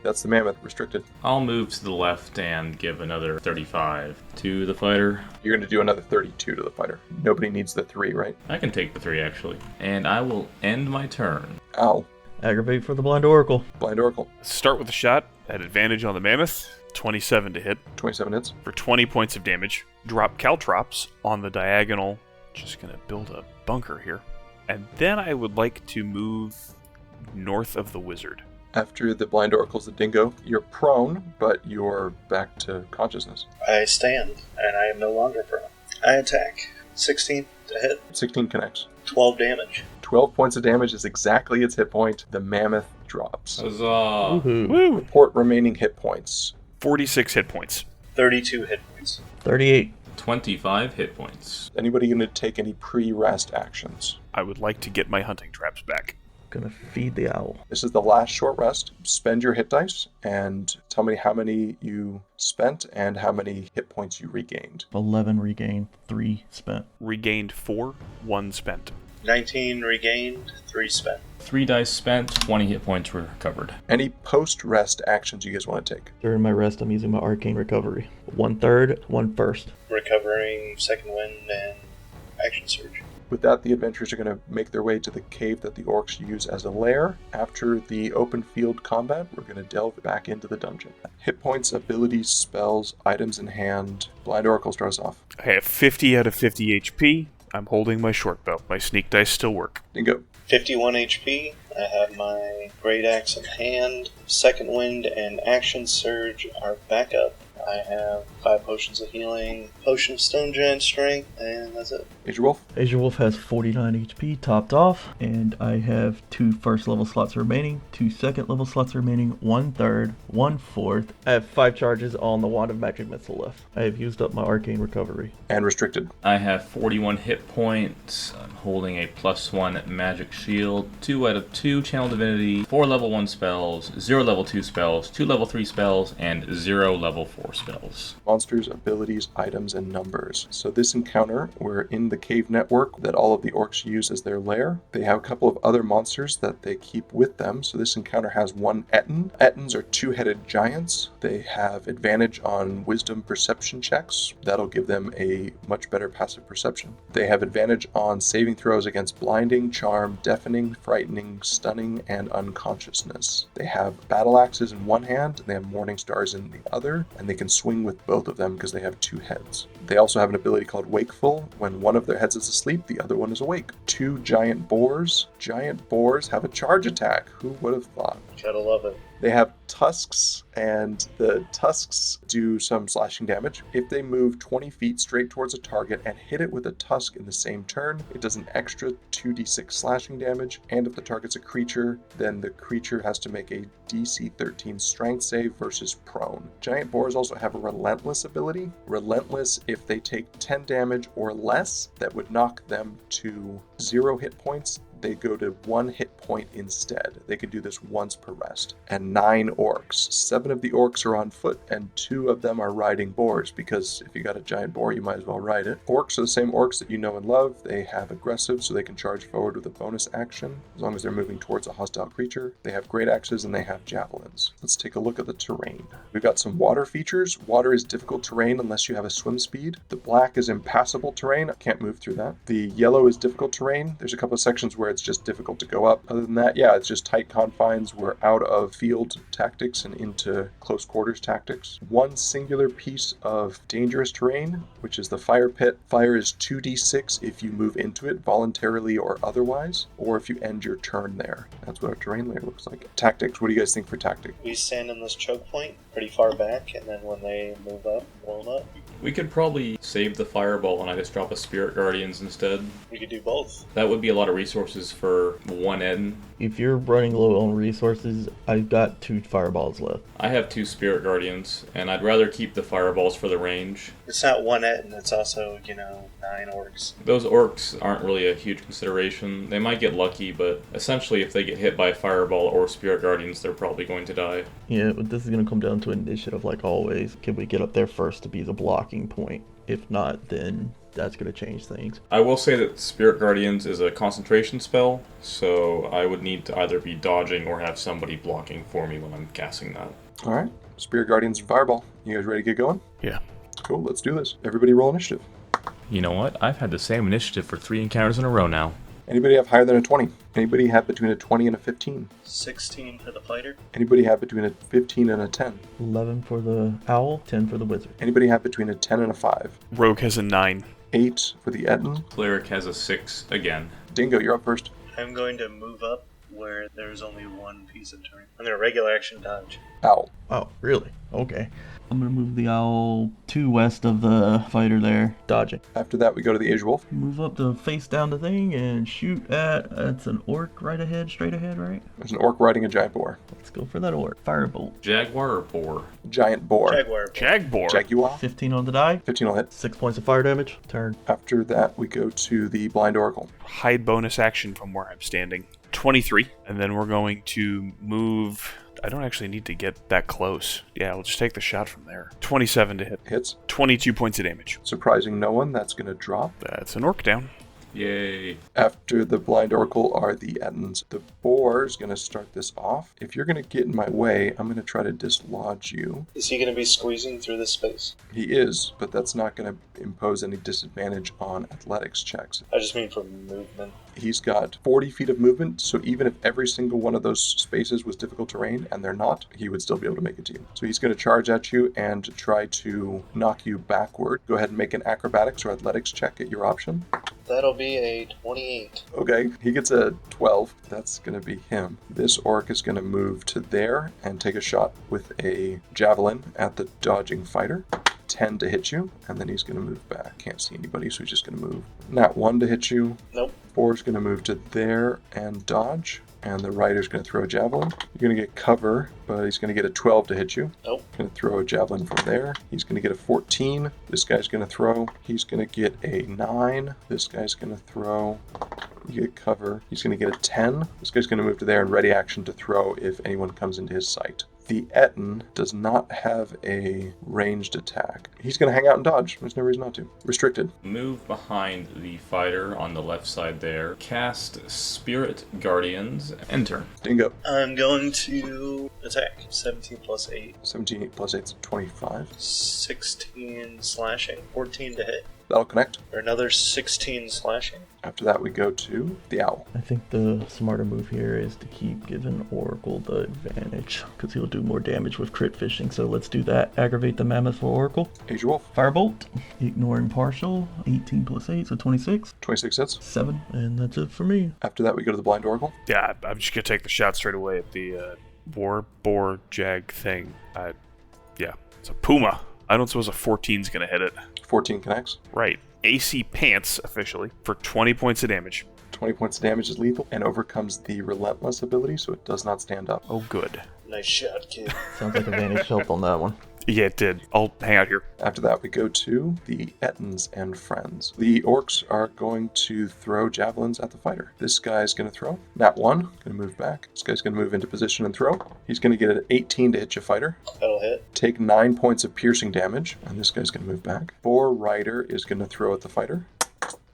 That's the Mammoth, restricted. I'll move to the left and give another 35 to the fighter. You're going to do another 32 to the fighter. Nobody needs the 3, right? I can take the 3 actually. And I will end my turn. Ow. Aggravate for the Blind Oracle. Blind Oracle. Start with a shot at advantage on the mammoth. 27 to hit 27 hits. for 20 points of damage. Drop caltrops on the diagonal. Just going to build a bunker here. And then I would like to move north of the wizard. After the Blind Oracle's the Dingo, you're prone, but you're back to consciousness. I stand, and I am no longer prone. I attack. 16 to hit. 16 connects. 12 damage. 12 points of damage is exactly its hit point. The Mammoth drops. Huzzah! Woohoo. Woo! Report remaining hit points. 46 hit points. 32 hit points. 38. 25 hit points. Anybody going to take any pre-rest actions? I would like to get my hunting traps back. Gonna feed the owl. This is the last short rest. Spend your hit dice and tell me how many you spent and how many hit points you regained. 11 regained, 3 spent. Regained 4, 1 spent. 19 regained, 3 spent. 3 dice spent, 20 hit points were recovered. Any post-rest actions you guys want to take? During my rest, I'm using my Arcane Recovery. 1/3, 1/1. Recovering, second wind, and action surge. With that, the adventurers are going to make their way to the cave that the orcs use as a lair. After the open field combat, we're going to delve back into the dungeon. Hit points, abilities, spells, items in hand. Blind Oracle starts off. I have 50 out of 50 HP. I'm holding my short bow. My sneak dice still work. Dingo. 51 HP. I have my great axe in hand. Second wind and action surge are back up. I have 5 potions of healing, potion of stone giant strength, and that's it. AzureWolf? AzureWolf has 49 HP topped off, and I have 2 first level slots remaining, 2 second level slots remaining, 1 third, 1 fourth. I have 5 charges on the Wand of Magic Missile left. I have used up my Arcane Recovery. And restricted. I have 41 hit points. I'm holding a +1 magic shield, 2 out of 2 channel divinity, 4 level 1 spells, 0 level 2 spells, 2 level 3 spells, and 0 level 4 spells. Monsters, abilities, items, and numbers. So this encounter, we're in the cave network that all of the orcs use as their lair. They have a couple of other monsters that they keep with them. So this encounter has 1 Ettin. Ettins are 2-headed giants. They have advantage on wisdom perception checks. That'll give them a much better passive perception. They have advantage on saving throws against blinding, charm, deafening, frightening, stunning, and unconsciousness. They have battle axes in one hand, and they have morning stars in the other, and they can swing with both of them because they have 2 heads. They also have an ability called Wakeful. When one of their heads is asleep, the other one is awake. 2 giant boars. Giant boars have a charge attack. Who would have thought? Gotta love it. They have tusks, and the tusks do some slashing damage. If they move 20 feet straight towards a target and hit it with a tusk in the same turn, it does an extra 2d6 slashing damage. And if the target's a creature, then the creature has to make a DC 13 strength save versus prone. Giant boars also have a relentless ability. Relentless, if they take 10 damage or less, that would knock them to 0 hit points. They go to 1 hit point instead. They can do this once per rest. And 9 orcs. 7 of the orcs are on foot, and 2 of them are riding boars, because if you got a giant boar, you might as well ride it. Orcs are the same orcs that you know and love. They have aggressive, so they can charge forward with a bonus action, as long as they're moving towards a hostile creature. They have great axes, and they have javelins. Let's take a look at the terrain. We've got some water features. Water is difficult terrain unless you have a swim speed. The black is impassable terrain. I can't move through that. The yellow is difficult terrain. There's a couple of sections where it's just difficult to go up. Other than that, yeah, it's just tight confines. We're out of field tactics and into close quarters tactics. 1 singular piece of dangerous terrain, which is the fire pit. Fire is 2d6 if you move into it voluntarily or otherwise, or if you end your turn there. That's what our terrain layer looks like. Tactics, what do you guys think for tactics? We stand in this choke point pretty far back, and then when they move up, blow them up. We could probably save the fireball and I just drop a Spirit Guardians instead. We could do both. That would be a lot of resources for 1 Eden. If you're running low on resources, I've got 2 fireballs left. I have 2 Spirit Guardians, and I'd rather keep the fireballs for the range. It's not 1 Ettin, it's also, 9 orcs. Those orcs aren't really a huge consideration. They might get lucky, but essentially if they get hit by fireball or Spirit Guardians, they're probably going to die. Yeah, but this is going to come down to initiative like always. Can we get up there first to be the blocking point? If not, then that's going to change things. I will say that Spirit Guardians is a concentration spell, so I would need to either be dodging or have somebody blocking for me when I'm casting that. All right, Spirit Guardians and Fireball. You guys ready to get going? Yeah. Cool, let's do this. Everybody roll initiative. You know what? I've had the same initiative for 3 encounters in a row now. Anybody have higher than a 20? Anybody have between a 20 and a 15? 16 for the fighter. Anybody have between a 15 and a 10? 11 for the owl, 10 for the wizard. Anybody have between a 10 and a 5? Rogue has a 9. 8 for the Ettin. Cleric has a 6 again. Dingo, you're up first. I'm going to move up where there's only 1 piece of terrain. I'm going to regular action dodge. Owl. Oh, really? Okay. I'm going to move the owl 2 west of the fighter there, dodging. After that, we go to the AzureWolf. Move up to face down the thing and shoot at, that's an orc right ahead, straight ahead, right? There's an orc riding a giant boar. Let's go for that orc. Firebolt. Jaguar or boar? Giant boar. Jaguar. Jagbor. Jaguar. 15 on the die. 15 will hit. 6 points of fire damage. Turn. After that, we go to the BlindOracle. Hide bonus action from where I'm standing. 23. And then we're going to move... I don't actually need to get that close. Yeah, we'll just take the shot from there. 27 to hit. Hits. 22 points of damage. Surprising no one, that's going to drop. That's an orc down. Yay. After the BlindOracle are the Ettins. The boar is going to start this off. If you're going to get in my way, I'm going to try to dislodge you. Is he going to be squeezing through this space? He is, but that's not going to impose any disadvantage on athletics checks. I just mean for movement. He's got 40 feet of movement, so even if every single one of those spaces was difficult terrain, and they're not, he would still be able to make it to you. So he's going to charge at you and try to knock you backward. Go ahead and make an acrobatics or athletics check at your option. That'll be a 28. Okay, he gets a 12. That's going to be him. This orc is going to move to there and take a shot with a javelin at the dodging fighter. 10 to hit you, and then he's going to move back. Can't see anybody, so he's just going to move. Nat 1 to hit you. Nope. 4 is going to move to there and dodge. And the rider's going to throw a javelin. You're going to get cover, but he's going to get a 12 to hit you. Nope. Going to throw a javelin from there. He's going to get a 14. This guy's going to throw. He's going to get a 9. This guy's going to throw. You get cover. He's going to get a 10. This guy's going to move to there and ready action to throw if anyone comes into his sight. The Etten does not have a ranged attack. He's going to hang out and dodge. There's no reason not to. Restricted. Move behind the fighter on the left side there. Cast Spirit Guardians. Enter. Dingo. I'm going to attack. 17 plus 8. 17 plus 8 is 25. 16 slashing. 14 to hit. That'll connect. Or another 16 slashing. After that, we go to the Owl. I think the smarter move here is to keep giving Oracle the advantage, because he'll do more damage with crit fishing, so let's do that. Aggravate the Mammoth for Oracle. AzureWolf. Firebolt, ignoring partial, 18 plus 8, so 26. 26 hits. 7, and that's it for me. After that, we go to the BlindOracle. Yeah, I'm just going to take the shot straight away at the War Boar Jag thing. Yeah, it's a Puma. I don't suppose a 14's going to hit it. 14 connects. Right. AC Pants, officially, for 20 points of damage. 20 points of damage is lethal and overcomes the Relentless ability, so it does not stand up. Oh, good. Nice shot, kid. Sounds like advantage helped on that one. Yeah, it did. I'll hang out here. After that, we go to the Ettins and friends. The orcs are going to throw javelins at the fighter. This guy's going to throw. Nat 1, going to move back. This guy's going to move into position and throw. He's going to get an 18 to hit your fighter. That'll hit. Take 9 points of piercing damage, and this guy's going to move back. Boar Rider is going to throw at the fighter.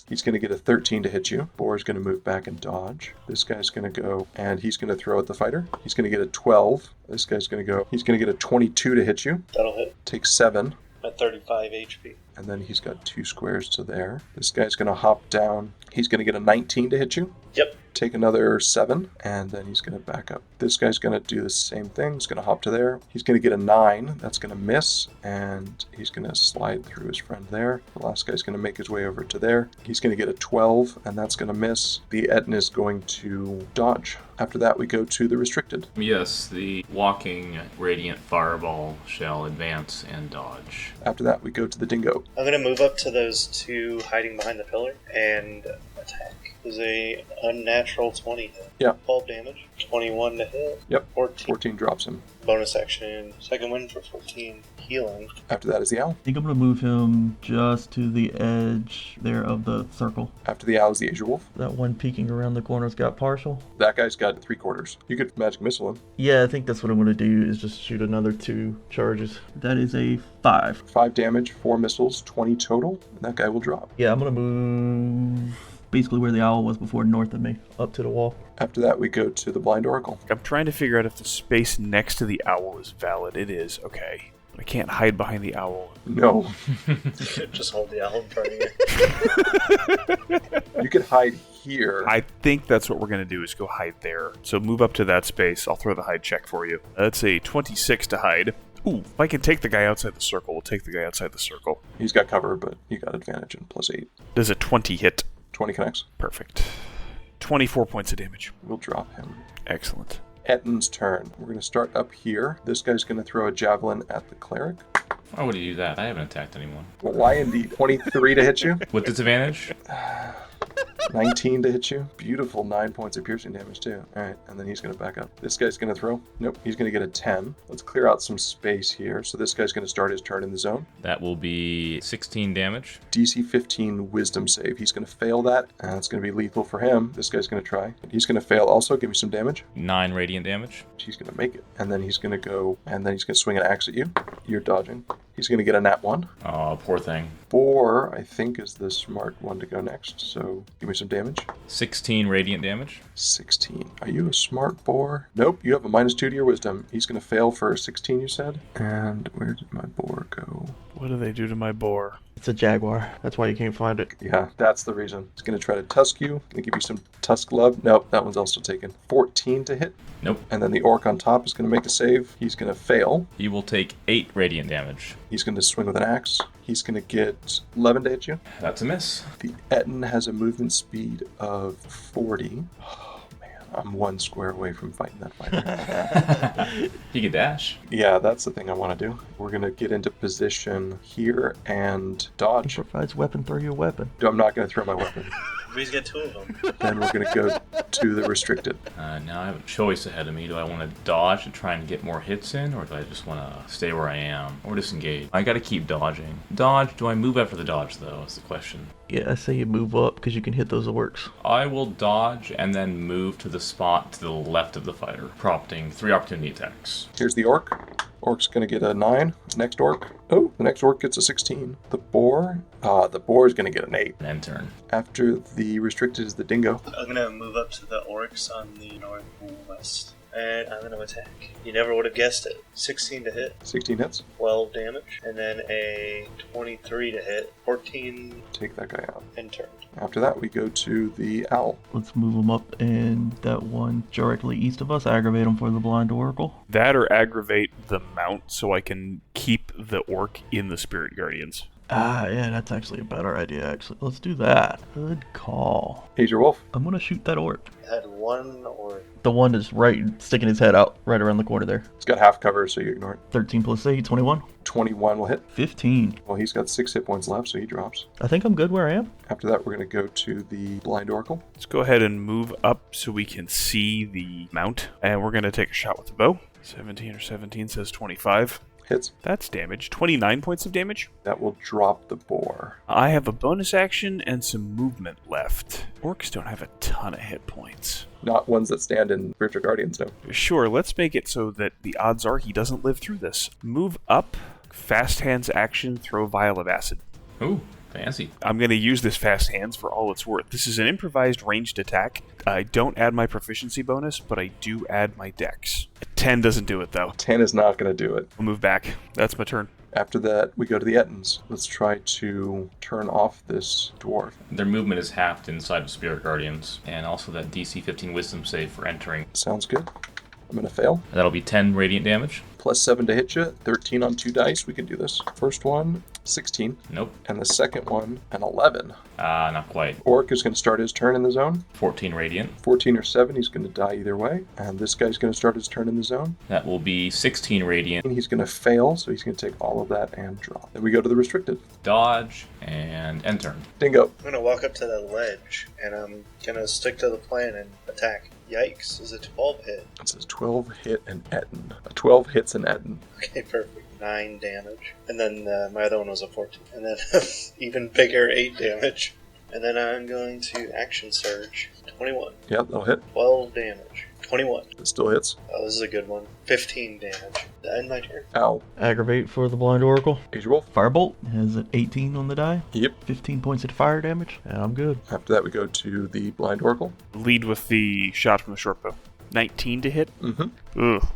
He's going to get a 13 to hit you. Boar is going to move back and dodge. This guy's going to go, and he's going to throw at the fighter. He's going to get a 12. This guy's going to go. He's going to get a 22 to hit you. That'll hit. Take 7. At 35 HP. And then he's got 2 squares to there. This guy's going to hop down. He's going to get a 19 to hit you. Yep. Take another 7, and then he's going to back up. This guy's going to do the same thing. He's going to hop to there. He's going to get a 9. That's going to miss, and he's going to slide through his friend there. The last guy's going to make his way over to there. He's going to get a 12, and that's going to miss. The Etten is going to dodge. After that, we go to the restricted. Yes, the walking radiant fireball shall advance and dodge. After that, we go to the Dingo. I'm going to move up to those two hiding behind the pillar and attack. Is a unnatural 20 hit. Yeah. 12 damage. 21 to hit. Yep. 14. 14 drops him. Bonus action. Second win for 14. Healing. After that is the Owl. I think I'm going to move him just to the edge there of the circle. After the Owl is the AzureWolf. That one peeking around the corner's got partial. That guy's got 3/4. You could magic missile him. Yeah, I think that's what I'm going to do, is just shoot another 2 charges. That is a 5. 5 damage, 4 missiles, 20 total, and that guy will drop. Yeah, I'm going to move basically where the owl was before, north of me, up to the wall. After that, we go to the BlindOracle. I'm trying to figure out if the space next to the owl is valid. It is. Okay. I can't hide behind the owl. No. Just hold the owl in front of you. You could hide here. I think that's what we're going to do, is go hide there. So move up to that space. I'll throw the hide check for you. That's a 26 to hide. Ooh, if I can take the guy outside the circle, we'll take the guy outside the circle. He's got cover, but you got advantage and +8. Does a 20 hit? 20 connects. Perfect. 24 points of damage. We'll drop him. Excellent. Etten's turn. We're going to start up here. This guy's going to throw a javelin at the cleric. Why would he do that? I haven't attacked anyone. Why indeed? 23 to hit you. With disadvantage? 19 to hit you. Beautiful 9 points of piercing damage too. Alright, and then he's going to back up. This guy's going to throw. Nope, he's going to get a 10. Let's clear out some space here. So this guy's going to start his turn in the zone. That will be 16 damage. DC 15 wisdom save. He's going to fail that, and it's going to be lethal for him. This guy's going to try. He's going to fail also. Give me some damage. 9 radiant damage. He's going to make it. And then he's going to go, and then he's going to swing an axe at you. You're dodging. He's going to get a nat 1. Oh, poor thing. 4, I think, is the smart one to go next. So give me some damage. 16 radiant damage. 16. Are you a smart boar? Nope, you have a -2 to your wisdom. He's going to fail for 16, you said? And where did my boar go? What do they do to my boar? It's a jaguar. That's why you can't find it. Yeah, that's the reason. He's going to try to tusk you. Going to give you some tusk love. Nope, that one's also taken. 14 to hit. Nope. And then the orc on top is going to make a save. He's going to fail. He will take 8 radiant damage. He's going to swing with an axe. He's going to get 11 to hit you. That's a miss. The Etten has a movement speed of 40. Oh, man. I'm one square away from fighting that fighter. You can dash. Yeah, that's the thing I want to do. We're going to get into position here and dodge. Improvised weapon, throw your weapon. I'm not going to throw my weapon. Everybody's got two of them. Then we're going to go to the restricted. Now I have a choice ahead of me. Do I want to dodge and try and get more hits in, or do I just want to stay where I am, or disengage? I got to keep dodging. Dodge. Do I move after the dodge, though? Is the question. Yeah, I say you move up because you can hit those orcs. I will dodge and then move to the spot to the left of the fighter, prompting 3 opportunity attacks. Here's the orc. Orc's going to get a 9. Next orc. Oh, the next orc gets a 16. The boar is going to get an 8. An end turn. After the restricted is the dingo. I'm gonna move up to the orcs on the northwest, and I'm gonna attack. You never would have guessed it. 16 to hit, 16 hits. 12 damage, and then a 23 to hit, 14 Take that guy out. and turned. After that, we go to the owl. Let's move them up, and that one directly east of us, aggravate them for the blind oracle. That or aggravate the mount so I can keep the orc in the Spirit Guardians. Ah, yeah, that's actually a better idea, actually. Let's do that. Good call. AzureWolf. I'm gonna shoot that orc. I had one or The one that's right, sticking his head out, right around the corner there. It's got half cover, so you ignore it. 13 plus 8, 21. 21 will hit. 15. Well, he's got 6 hit points left, so he drops. I think I'm good where I am. After that, we're going to go to the blind oracle. Let's go ahead and move up so we can see the mount. And we're going to take a shot with the bow. 17 or 17 says 25. Hits. That's damage. 29 points of damage. That will drop the boar. I have a bonus action and some movement left. Orcs don't have a ton of hit points. Not ones that stand in Spiritual Guardians, no. Sure, let's make it so that the odds are he doesn't live through this. Move up, fast hands action, throw vial of acid. Ooh, fancy. I'm going to use this fast hands for all it's worth. This is an improvised ranged attack. I don't add my proficiency bonus, but I do add my dex. A 10 doesn't do it, though. 10 is not going to do it. I'll move back. That's my turn. After that, we go to the Ettins. Let's try to turn off this dwarf. Their movement is halved inside of Spirit Guardians, and also that DC 15 Wisdom save for entering. Sounds good. I'm going to fail. That'll be 10 radiant damage. Plus 7 to hit you. 13 on 2 dice. We can do this. First one, 16. Nope. And the second one, an 11. Not quite. Orc is going to start his turn in the zone. 14 radiant. 14 or 7, he's going to die either way. And this guy's going to start his turn in the zone. That will be 16 radiant. And he's going to fail, so he's going to take all of that and drop. Then we go to the restricted. Dodge and end turn. Dingo. I'm gonna walk up to the ledge, and I'm gonna stick to the plan and attack. Yikes, is a 12 hit. It says 12 hit an Ettin. 12 hits an Ettin. Okay, perfect. 9 damage. And then my other one was a 14. And then even bigger 8 damage. And then I'm going to action surge. 21. Yep, that'll hit. 12 damage. 21. It still hits. Oh, this is a good one. 15 damage. End my turn. Ow. Aggravate for the blind oracle. AzureWolf. Firebolt has an 18 on the die. Yep. 15 points of fire damage. And I'm good. After that, we go to the blind oracle. Lead with the shot from the short bow. 19 to hit. Mm-hmm. Ugh.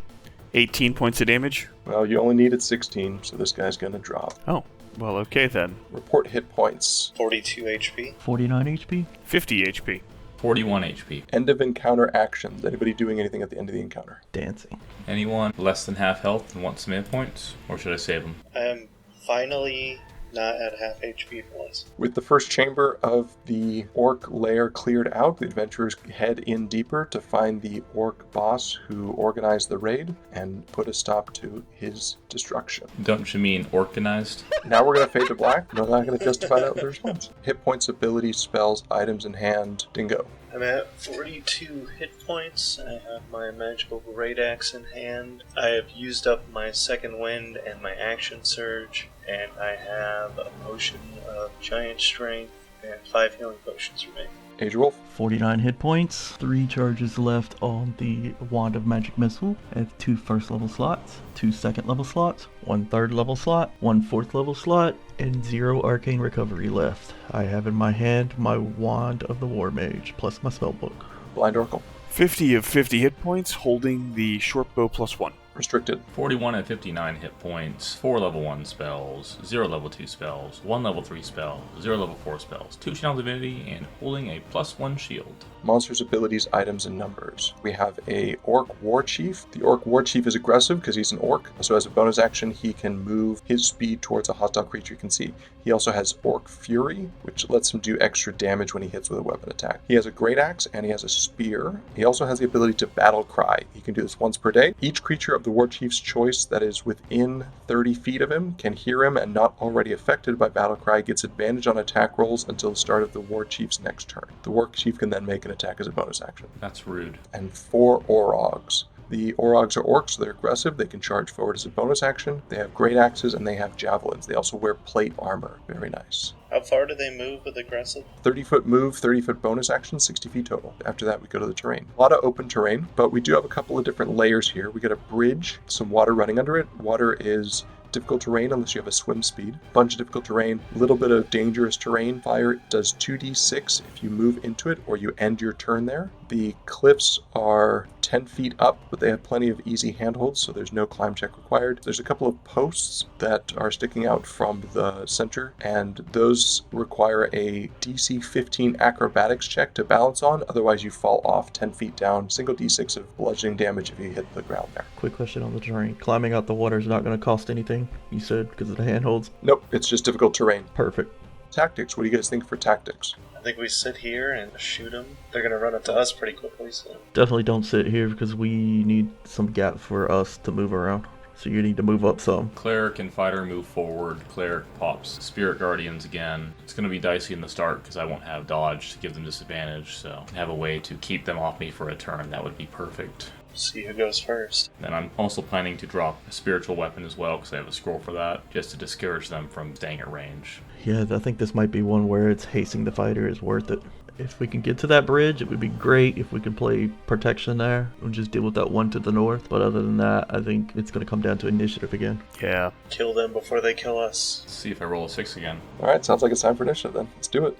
18 points of damage. Well, you only needed 16, so this guy's going to drop. Oh, well, okay then. Report hit points. 42 HP. 49 HP. 50 HP. 41 HP. End of encounter actions. Anybody doing anything at the end of the encounter? Dancing. Anyone less than half health and want some hit points? Or should I save them? I'm finally not at half HP for once. With the first chamber of the orc lair cleared out, the adventurers head in deeper to find the orc boss who organized the raid and put a stop to his destruction. Don't you mean organized? Now we're going to fade to black. No, not going to justify that with a response. Hit points, abilities, spells, items in hand. Dingo. I'm at 42 hit points. I have my magical great axe in hand. I have used up my second wind and my action surge, and I have a potion of giant strength and 5 healing potions remaining. AzureWolf. 49 hit points. 3 charges left on the Wand of Magic Missile. I have 2 first level slots, 2 second level slots, 1 third level slot, 1 fourth level slot, and 0 arcane recovery left. I have in my hand my Wand of the War Mage, plus my spellbook. Blind Oracle. 50 of 50 hit points, holding the short bow +1. Restricted. 41 and 59 hit points, 4 level 1 spells, 0 level 2 spells, 1 level 3 spell, 0 level 4 spells, 2 channel divinity, and holding a +1 shield. Monsters, abilities, items, and numbers. We have a Orc War Chief. The Orc War Chief is aggressive because he's an Orc, so as a bonus action he can move his speed towards a hostile creature he can see. He also has Orc Fury, which lets him do extra damage when he hits with a weapon attack. He has a Great Axe and he has a Spear. He also has the ability to Battle Cry. He can do this once per day. Each creature of the War Chief's choice that is within 30 feet of him can hear him and not already affected by Battle Cry gets advantage on attack rolls until the start of the War Chief's next turn. The War Chief can then make an attack as a bonus action. That's rude. And 4 Orogs. The Orogs are orcs, so they're aggressive. They can charge forward as a bonus action. They have great axes and they have javelins. They also wear plate armor. Very nice. How far do they move with aggressive? 30-foot move, 30-foot bonus action, 60 feet total. After that, we go to the terrain. A lot of open terrain, but we do have a couple of different layers here. We got a bridge, some water running under it. Water is difficult terrain unless you have a swim speed. Bunch of difficult terrain, a little bit of dangerous terrain. Fire does 2d6 if you move into it or you end your turn there. The cliffs are 10 feet up, but they have plenty of easy handholds, so there's no climb check required. There's a couple of posts that are sticking out from the center, and those require a DC 15 acrobatics check to balance on, otherwise you fall off 10 feet down. Single d6 of bludgeoning damage if you hit the ground there. Quick question on the terrain. Climbing out the water is not going to cost anything, you said, because of the handholds? Nope, it's just difficult terrain. Perfect. Tactics, what do you guys think for tactics? I think we sit here and shoot them. They're going to run up to us pretty quickly, so... Definitely don't sit here because we need some gap for us to move around. So you need to move up some. Cleric and fighter move forward. Cleric pops Spirit Guardians again. It's going to be dicey in the start because I won't have dodge to give them disadvantage, so have a way to keep them off me for a turn. That would be perfect. See who goes first. Then I'm also planning to drop a spiritual weapon as well because I have a scroll for that, just to discourage them from staying at range. Yeah, I think this might be one where it's hasting the fighter is worth it. If we can get to that bridge, it would be great if we could play protection there and just deal with that one to the north. But other than that, I think it's going to come down to initiative again. Yeah. Kill them before they kill us. Let's see if I roll a 6 again. Alright, sounds like it's time for initiative then. Let's do it.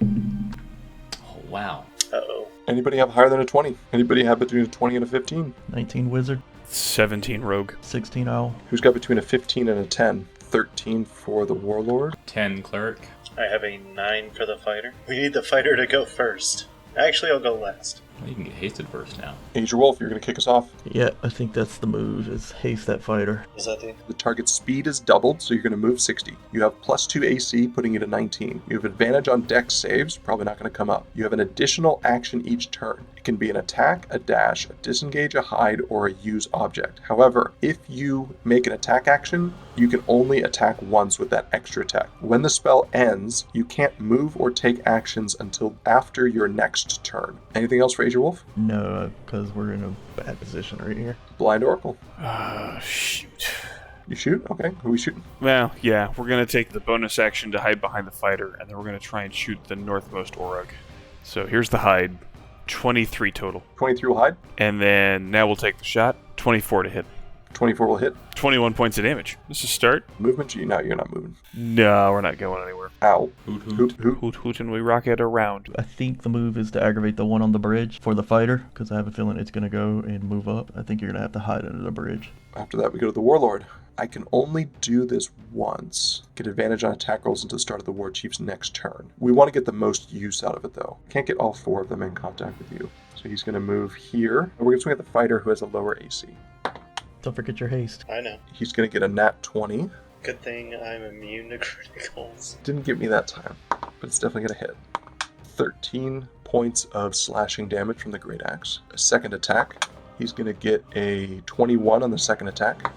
Oh, wow. Uh-oh. Anybody have higher than a 20? Anybody have between a 20 and a 15? 19 wizard, 17 rogue. 16 owl. Who's got between a 15 and a 10? 13 for the warlord. 10 cleric. I have a 9 for the fighter. We need the fighter to go first. Actually, I'll go last. Well, you can get hasted first now. AzureWolf, you're going to kick us off. Yeah, I think that's the move, is haste that fighter. What does that do? The target's speed is doubled, so you're going to move 60. You have +2 AC, putting you to 19. You have advantage on dex saves, probably not going to come up. You have an additional action each turn. It can be an attack, a dash, a disengage, a hide, or a use object. However, if you make an attack action, you can only attack once with that extra attack. When the spell ends, you can't move or take actions until after your next turn. Anything else for AzureWolf? No, because we're in a bad position right here. BlindOracle. Shoot. You shoot? Okay. Who are we shooting? Well, yeah, we're going to take the bonus action to hide behind the fighter, and then we're going to try and shoot the northmost Orog. So here's the hide. 23 total. 23 will hide. And then now we'll take the shot. 24 to hit. 24 will hit. 21 points of damage. This is a start. Movement? No, you're not moving. No, we're not going anywhere. Ow. Hoot hoot. Hoot, hoot. Hoot hoot and we rocket around. I think the move is to aggravate the one on the bridge for the fighter, because I have a feeling it's going to go and move up. I think you're going to have to hide under the bridge. After that, we go to the warlord. I can only do this once. Get advantage on attack rolls until the start of the war chief's next turn. We want to get the most use out of it, though. Can't get all 4 of them in contact with you. So he's going to move here. And we're going to swing at the fighter who has a lower AC. Don't forget your haste. I know. He's going to get a nat 20. Good thing I'm immune to criticals. Didn't get me that time, but it's definitely going to hit. 13 points of slashing damage from the great axe. A second attack. He's going to get a 21 on the second attack.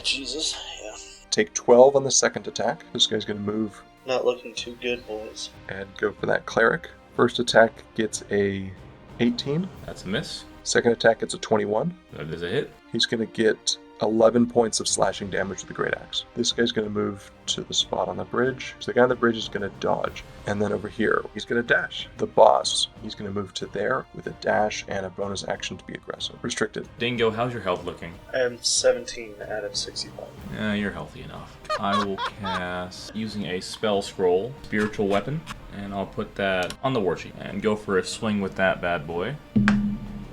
Jesus, yeah. Take 12 on the second attack. This guy's going to move Not looking too good, boys. and go for that cleric. First attack gets a 18. That's a miss. Second attack gets a 21. That is a hit. He's going to get 11 points of slashing damage with the great axe. This guy's going to move to the spot on the bridge. So the guy on the bridge is going to dodge. And then over here, he's going to dash. The boss, he's going to move to there with a dash and a bonus action to be aggressive. Restricted. Dingo, how's your health looking? I am 17 out of 65. Yeah, you're healthy enough. I will cast, using a spell scroll, spiritual weapon, and I'll put that on the war sheet and go for a swing with that bad boy.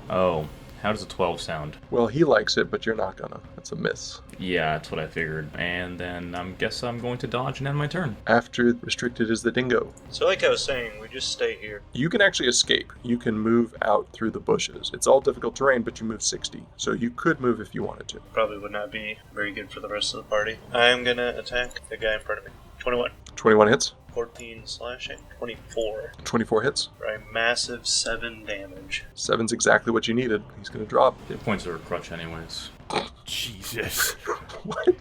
Oh, How does a 12 sound? Well, he likes it, but you're not gonna. That's a miss. Yeah, that's what I figured. And then I guess I'm going to dodge and end my turn. After restricted is the Dingo. So like I was saying, we just stay here. You can actually escape. You can move out through the bushes. It's all difficult terrain, but you move 60. So you could move if you wanted to. Probably would not be very good for the rest of the party. I'm gonna attack the guy in front of me. 21. 21 hits. 14 slashing. 24. 24 hits. For a massive 7 damage. 7's exactly what you needed. He's gonna drop. Hit points are a crutch anyways. Jesus. What?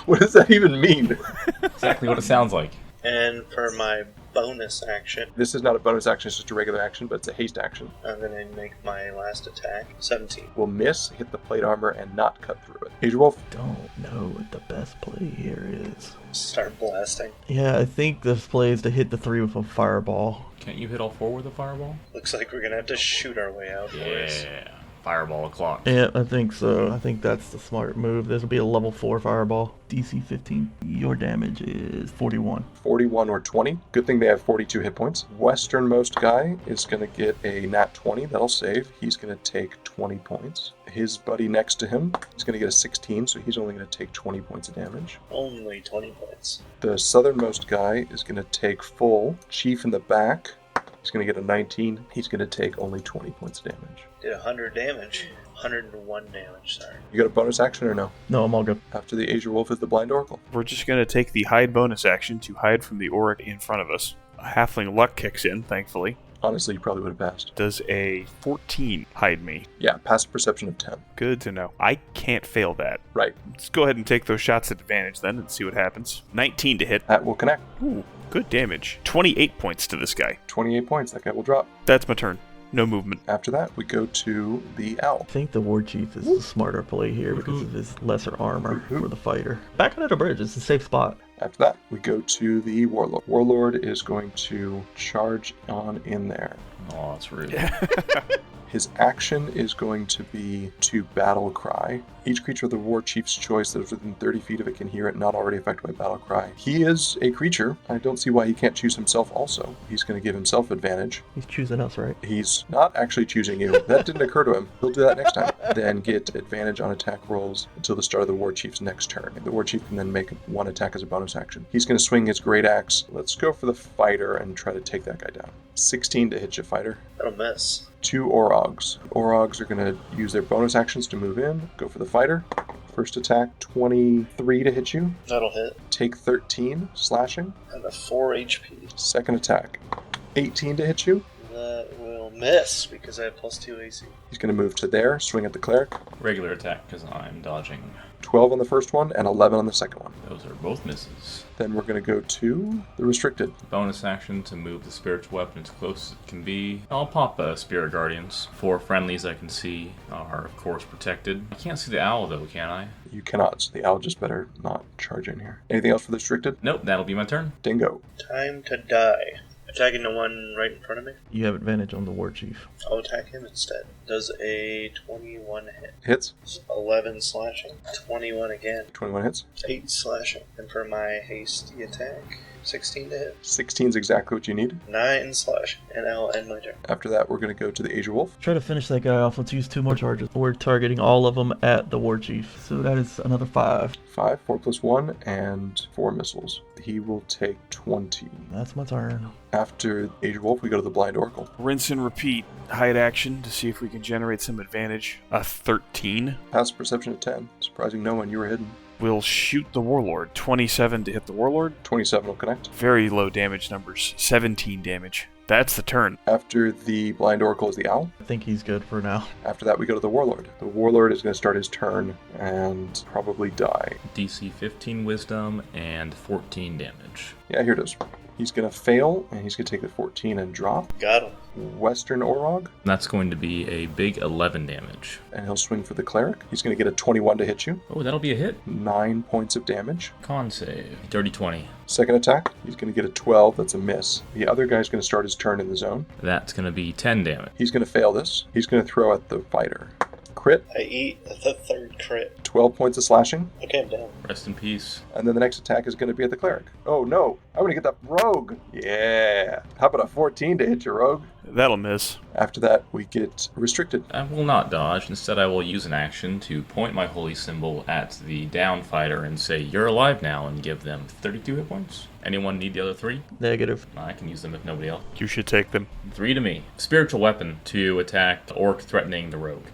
What does that even mean? Exactly what it sounds like. And for my bonus action, This is not a bonus action, it's just a regular action, but it's a haste action. I'm gonna make my last attack. 17. Will miss, hit the plate armor, and not cut through it. AzureWolf, Don't know what the best play here is. Start blasting. Yeah, I think this play is to hit the 3 with a fireball. Can't you hit all 4 with a fireball? Looks like we're gonna have to shoot our way out, boys. Yeah. Fireball o'clock. Yeah, I think so. I think that's the smart move. This will be a level 4 fireball. DC 15. Your damage is 41. 41 or 20. Good thing they have 42 hit points. Westernmost guy is going to get a nat 20. That'll save. He's going to take 20 points. His buddy next to him is going to get a 16, so he's only going to take 20 points of damage. Only 20 points. The southernmost guy is going to take full. Chief in the back, he's going to get a 19. He's going to take only 20 points of damage. Did 100 damage. 101 damage, sorry. You got a bonus action or no? No, I'm all good. After the AzureWolf is the BlindOracle. We're just going to take the hide bonus action to hide from the Auric in front of us. A halfling luck kicks in, thankfully. Honestly, you probably would have passed. Does a 14 hide me? Yeah, passive perception of 10. Good to know. I can't fail that. Right. Let's go ahead and take those shots at advantage then and see what happens. 19 to hit. That will connect. Ooh, good damage. 28 points to this guy. 28 points. That guy will drop. That's my turn. No movement. After that, we go to the owl. I think the War Chief is the smarter play here because of his lesser armor for the fighter. Back under the bridge, it's a safe spot. After that, we go to the Warlord. Warlord is going to charge on in there. Oh, that's rude. His action is going to be to battle cry. Each creature of the War Chief's choice that is within 30 feet of it can hear it, not already affected by battle cry. He is a creature. I don't see why he can't choose himself also. He's going to give himself advantage. He's choosing us, right? He's not actually choosing you. That didn't occur to him. He'll do that next time. Then get advantage on attack rolls until the start of the War Chief's next turn. The War Chief can then make one attack as a bonus action. He's going to swing his great axe. Let's go for the fighter and try to take that guy down. 16 to hit you, fighter. That'll miss. 2 Orogs. Orogs are going to use their bonus actions to move in. Go for the fighter. First attack, 23 to hit you. That'll hit. Take 13, slashing. And a 4 HP. Second attack, 18 to hit you. That will miss because I have +2 AC. He's going to move to there, swing at the cleric. Regular attack because I'm dodging. 12 on the first one and 11 on the second one. Those are both misses. Then we're going to go to the restricted. Bonus action to move the spiritual weapon as close as it can be. I'll pop Spirit Guardians. 4 friendlies I can see are, of course, protected. I can't see the owl, though, can I? You cannot, so the owl just better not charge in here. Anything else for the restricted? Nope, that'll be my turn. Dingo. Time to die. Attacking the one right in front of me. You have advantage on the War Chief. I'll attack him instead. Does a 21 hit. Hits. 11 slashing. 21 again. 21 hits. 8 slashing. And for my hasty attack, 16 to hit. 16 is exactly what you need. 9 slashing. And I'll end my turn. After that, we're going to go to the AzureWolf. Try to finish that guy off. Let's use 2 more charges. We're targeting all of them at the War Chief. So that is another 5. 5, 4 plus 1, and 4 missiles. He will take 20. That's my turn. After AzureWolf, we go to the BlindOracle. Rinse and repeat. Hide action to see if we can generate some advantage. A 13. Passive perception of 10. Surprising no one, you were hidden. We'll shoot the Warlord. 27 to hit the Warlord. 27 will connect. Very low damage numbers. 17 damage. That's the turn. After the BlindOracle is the owl. I think he's good for now. After that, we go to the Warlord. The Warlord is going to start his turn and probably die. DC 15 wisdom and 14 damage. Yeah, here it is. He's going to fail, and he's going to take the 14 and drop. Got him. Western Orog, That's going to be a big 11 damage. and he'll swing for the cleric. He's going to get a 21 to hit you. Oh, that'll be a hit. 9 points of damage. Con save. Dirty 20. Second attack, he's going to get a 12. That's a miss. The other guy's going to start his turn in the zone. That's going to be 10 damage. He's going to fail this. He's going to throw at the fighter. Crit, I eat the 3rd crit. 12 points of slashing. Okay, I'm down. Rest in peace. And then the next attack is going to be at the cleric. Oh no, I'm going to get that rogue. Yeah. How about a 14 to hit your rogue? That'll miss. After that, we get restricted. I will not dodge. Instead, I will use an action to point my holy symbol at the down fighter and say, "You're alive now," and give them 32 hit points. Anyone need the other 3? Negative. I can use them if nobody else. You should take them. 3 to me. Spiritual weapon to attack the orc threatening the rogue.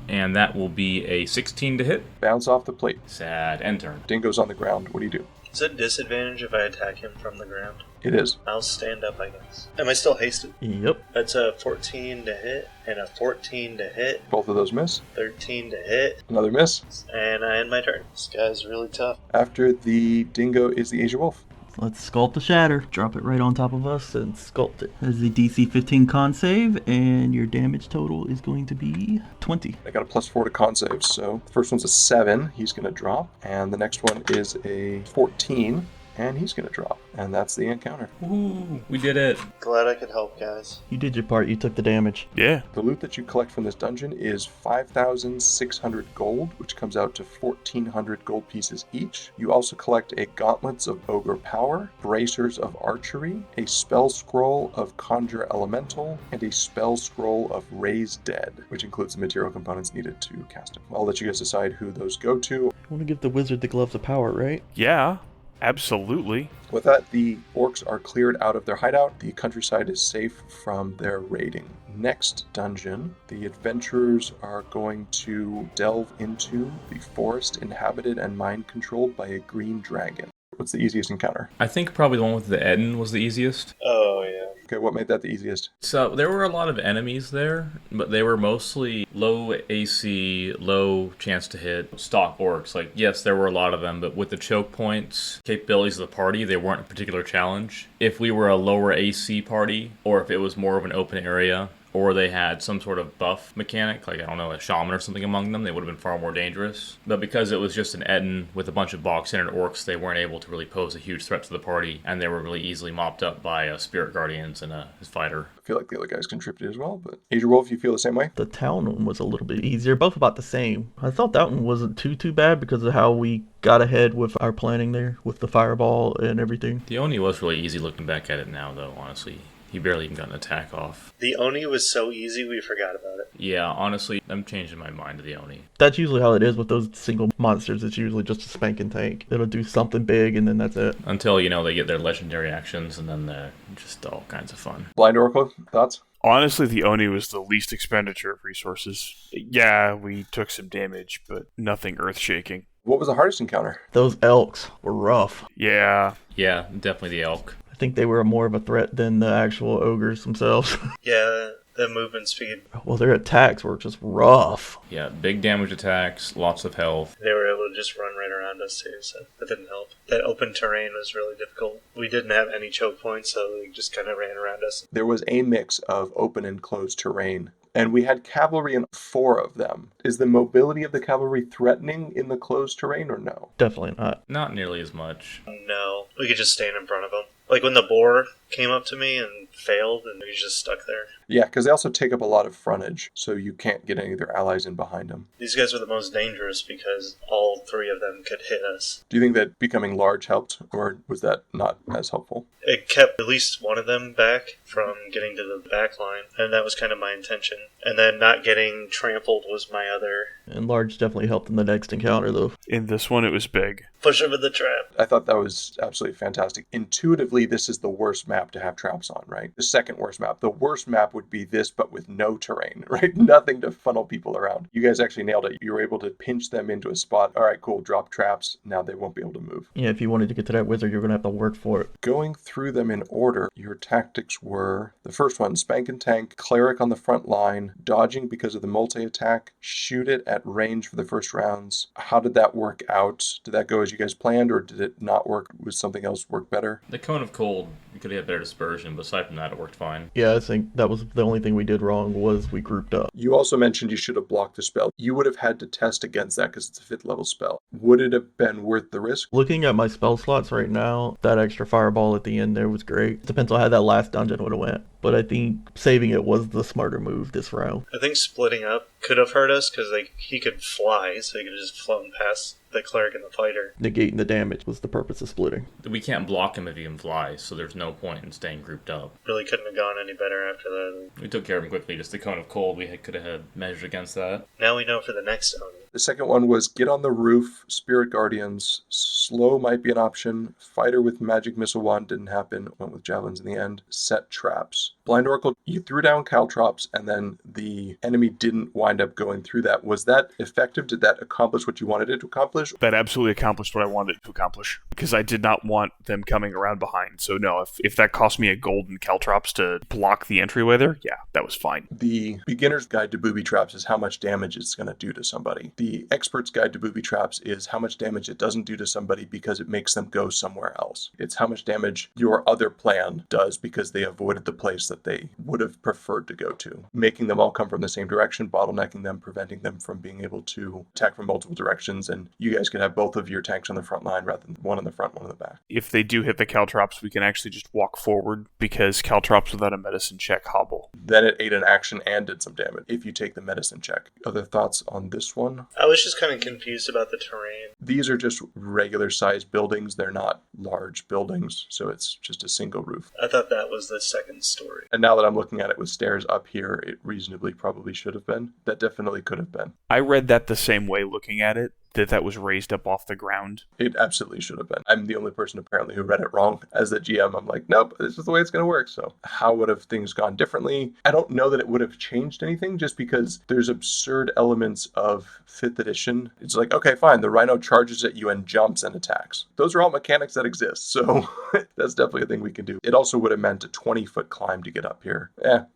And that will be a 16 to hit. Bounce off the plate. Sad. End turn. Dingo's on the ground. What do you do? Is it a disadvantage if I attack him from the ground? It is. I'll stand up, I guess. Am I still hasted? Yep. That's a 14 to hit, and a 14 to hit, Both of those miss. 13 to hit, Another miss. and I end my turn. This guy's really tough. After the Dingo is the AzureWolf. Let's sculpt the shatter. Drop it right on top of us and sculpt it. As a DC 15 con save, and your damage total is going to be 20. I got a +4 to con saves, so the first one's a 7. He's going to drop. And the next one is a 14. And he's going to drop. And that's the encounter. Woohoo! We did it. Glad I could help, guys. You did your part. You took the damage. Yeah. The loot that you collect from this dungeon is 5,600 gold, which comes out to 1,400 gold pieces each. You also collect a Gauntlets of Ogre Power, Bracers of Archery, a Spell Scroll of Conjure Elemental, and a Spell Scroll of Raise Dead, which includes the material components needed to cast it. I'll let you guys decide who those go to. You want to give the wizard the gloves of power, right? Yeah. Absolutely. With that, the orcs are cleared out of their hideout. The countryside is safe from their raiding. Next dungeon, the adventurers are going to delve into the forest inhabited and mind-controlled by a green dragon. What's the easiest encounter? I think probably the one with the Eden was the easiest. Oh, yeah. Okay, what made that the easiest? So there were a lot of enemies there, but they were mostly low AC, low chance to hit, stock orcs. Like, yes, there were a lot of them, but with the choke points, capabilities of the party, they weren't a particular challenge. If we were a lower AC party, or if it was more of an open area, or they had some sort of buff mechanic, like, I don't know, a shaman or something among them, they would have been far more dangerous. But because it was just an Eden with a bunch of box-centered orcs, they weren't able to really pose a huge threat to the party, and they were really easily mopped up by spirit guardians and a fighter. I feel like the other guys contributed as well, but AzureWolf, you feel the same way? The town one was a little bit easier, both about the same. I thought that one wasn't too bad because of how we got ahead with our planning there, with the fireball and everything. The Oni was really easy looking back at it now, though, honestly. He barely even got an attack off. The Oni was so easy we forgot about it. Yeah, honestly, I'm changing my mind to the Oni. That's usually how it is with those single monsters. It's usually just a spanking tank. It'll do something big and then that's it. Until, they get their legendary actions, and then they're just all kinds of fun. BlindOracle, thoughts? Honestly, the Oni was the least expenditure of resources. Yeah, we took some damage, but nothing earth-shaking. What was the hardest encounter? Those elks were rough. Yeah. Yeah, definitely the elk. I think they were more of a threat than the actual ogres themselves. Yeah, the movement speed. Well, their attacks were just rough. Yeah, big damage attacks, lots of health. They were able to just run right around us too, so that didn't help. That open terrain was really difficult. We didn't have any choke points, so they just kind of ran around us. There was a mix of open and closed terrain, and we had cavalry in 4 of them. Is the mobility of the cavalry threatening in the closed terrain or no? Definitely not. Not nearly as much. No, we could just stand in front of them. Like when the boar came up to me and failed, and we just stuck there. Yeah, because they also take up a lot of frontage, so you can't get any of their allies in behind them. These guys were the most dangerous because all 3 of them could hit us. Do you think that becoming large helped, or was that not as helpful? It kept at least one of them back from getting to the back line, and that was kind of my intention. And then not getting trampled was my other. And large definitely helped in the next encounter, though. In this one, it was big. Push over the trap. I thought that was absolutely fantastic. Intuitively, this is the worst map to have traps on, right? The second worst map. The worst map would be this, but with no terrain, right? Nothing to funnel people around. You guys actually nailed it. You were able to pinch them into a spot. All right, cool. Drop traps. Now they won't be able to move. Yeah, if you wanted to get to that wizard, you're going to have to work for it. Going through them in order, your tactics were the first one, spank and tank, cleric on the front line, dodging because of the multi-attack, shoot it at range for the first rounds. How did that work out? Did that go as you guys planned, or did it not work? Was something else work better? The Cone of Cold, you could have better dispersion, but aside from that, it worked fine. Yeah, I think that was the only thing we did wrong was we grouped up. You also mentioned you should have blocked the spell. You would have had to test against that because it's a 5th level spell. Would it have been worth the risk? Looking at my spell slots right now, that extra fireball at the end there was great. Depends on how that last dungeon would have went. but I think saving it was the smarter move this round. I think splitting up could have hurt us because he could fly, so he could have just flown past the cleric and the fighter. Negating the damage was the purpose of splitting. We can't block him if he can fly, so there's no point in staying grouped up. Really couldn't have gone any better after that. We took care of him quickly, just the cone of cold. We could have had measures against that. Now we know for the next Oni. The second one was get on the roof, Spirit Guardians. Slow might be an option. Fighter with Magic Missile Wand didn't happen. Went with Javelins in the end. Set traps. BlindOracle, you threw down caltrops and then the enemy didn't wind up going through that. Was that effective? Did that accomplish what you wanted it to accomplish? That absolutely accomplished what I wanted it to accomplish, because I did not want them coming around behind. So no, if that cost me a gold and caltrops to block the entryway there, yeah, that was fine. The beginner's guide to booby traps is how much damage it's going to do to somebody. The expert's guide to booby traps is how much damage it doesn't do to somebody because it makes them go somewhere else. It's how much damage your other plan does because they avoided the place that they would have preferred to go to. Making them all come from the same direction, bottlenecking them, preventing them from being able to attack from multiple directions, and you guys could have both of your tanks on the front line rather than one in the front, one in the back. If they do hit the caltrops, we can actually just walk forward because caltrops without a medicine check hobble. Then it ate an action and did some damage if you take the medicine check. Other thoughts on this one? I was just kind of confused about the terrain. These are just regular sized buildings. They're not large buildings, so it's just a single roof. I thought that was the second story. And now that I'm looking at it with stairs up here, it reasonably probably should have been. That definitely could have been. I read that the same way looking at it, that was raised up off the ground. It absolutely should have been. I'm the only person apparently who read it wrong. As the GM, I'm like, nope, this is the way it's going to work. So how would have things gone differently? I don't know that it would have changed anything just because there's absurd elements of 5th edition. It's like, okay, fine, the Rhino charges at you and jumps and attacks. Those are all mechanics that exist. So that's definitely a thing we can do. It also would have meant a 20-foot climb to get up here.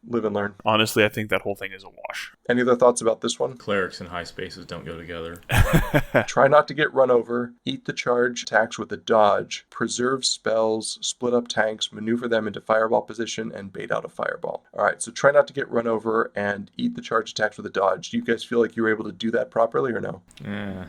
Live and learn. Honestly, I think that whole thing is a wash. Any other thoughts about this one? Clerics in high spaces don't go together. Try not to get run over, eat the charge attacks with a dodge, preserve spells, split up tanks, maneuver them into fireball position, and bait out a fireball. Alright, so try not to get run over and eat the charge attacks with a dodge. Do you guys feel like you were able to do that properly or no?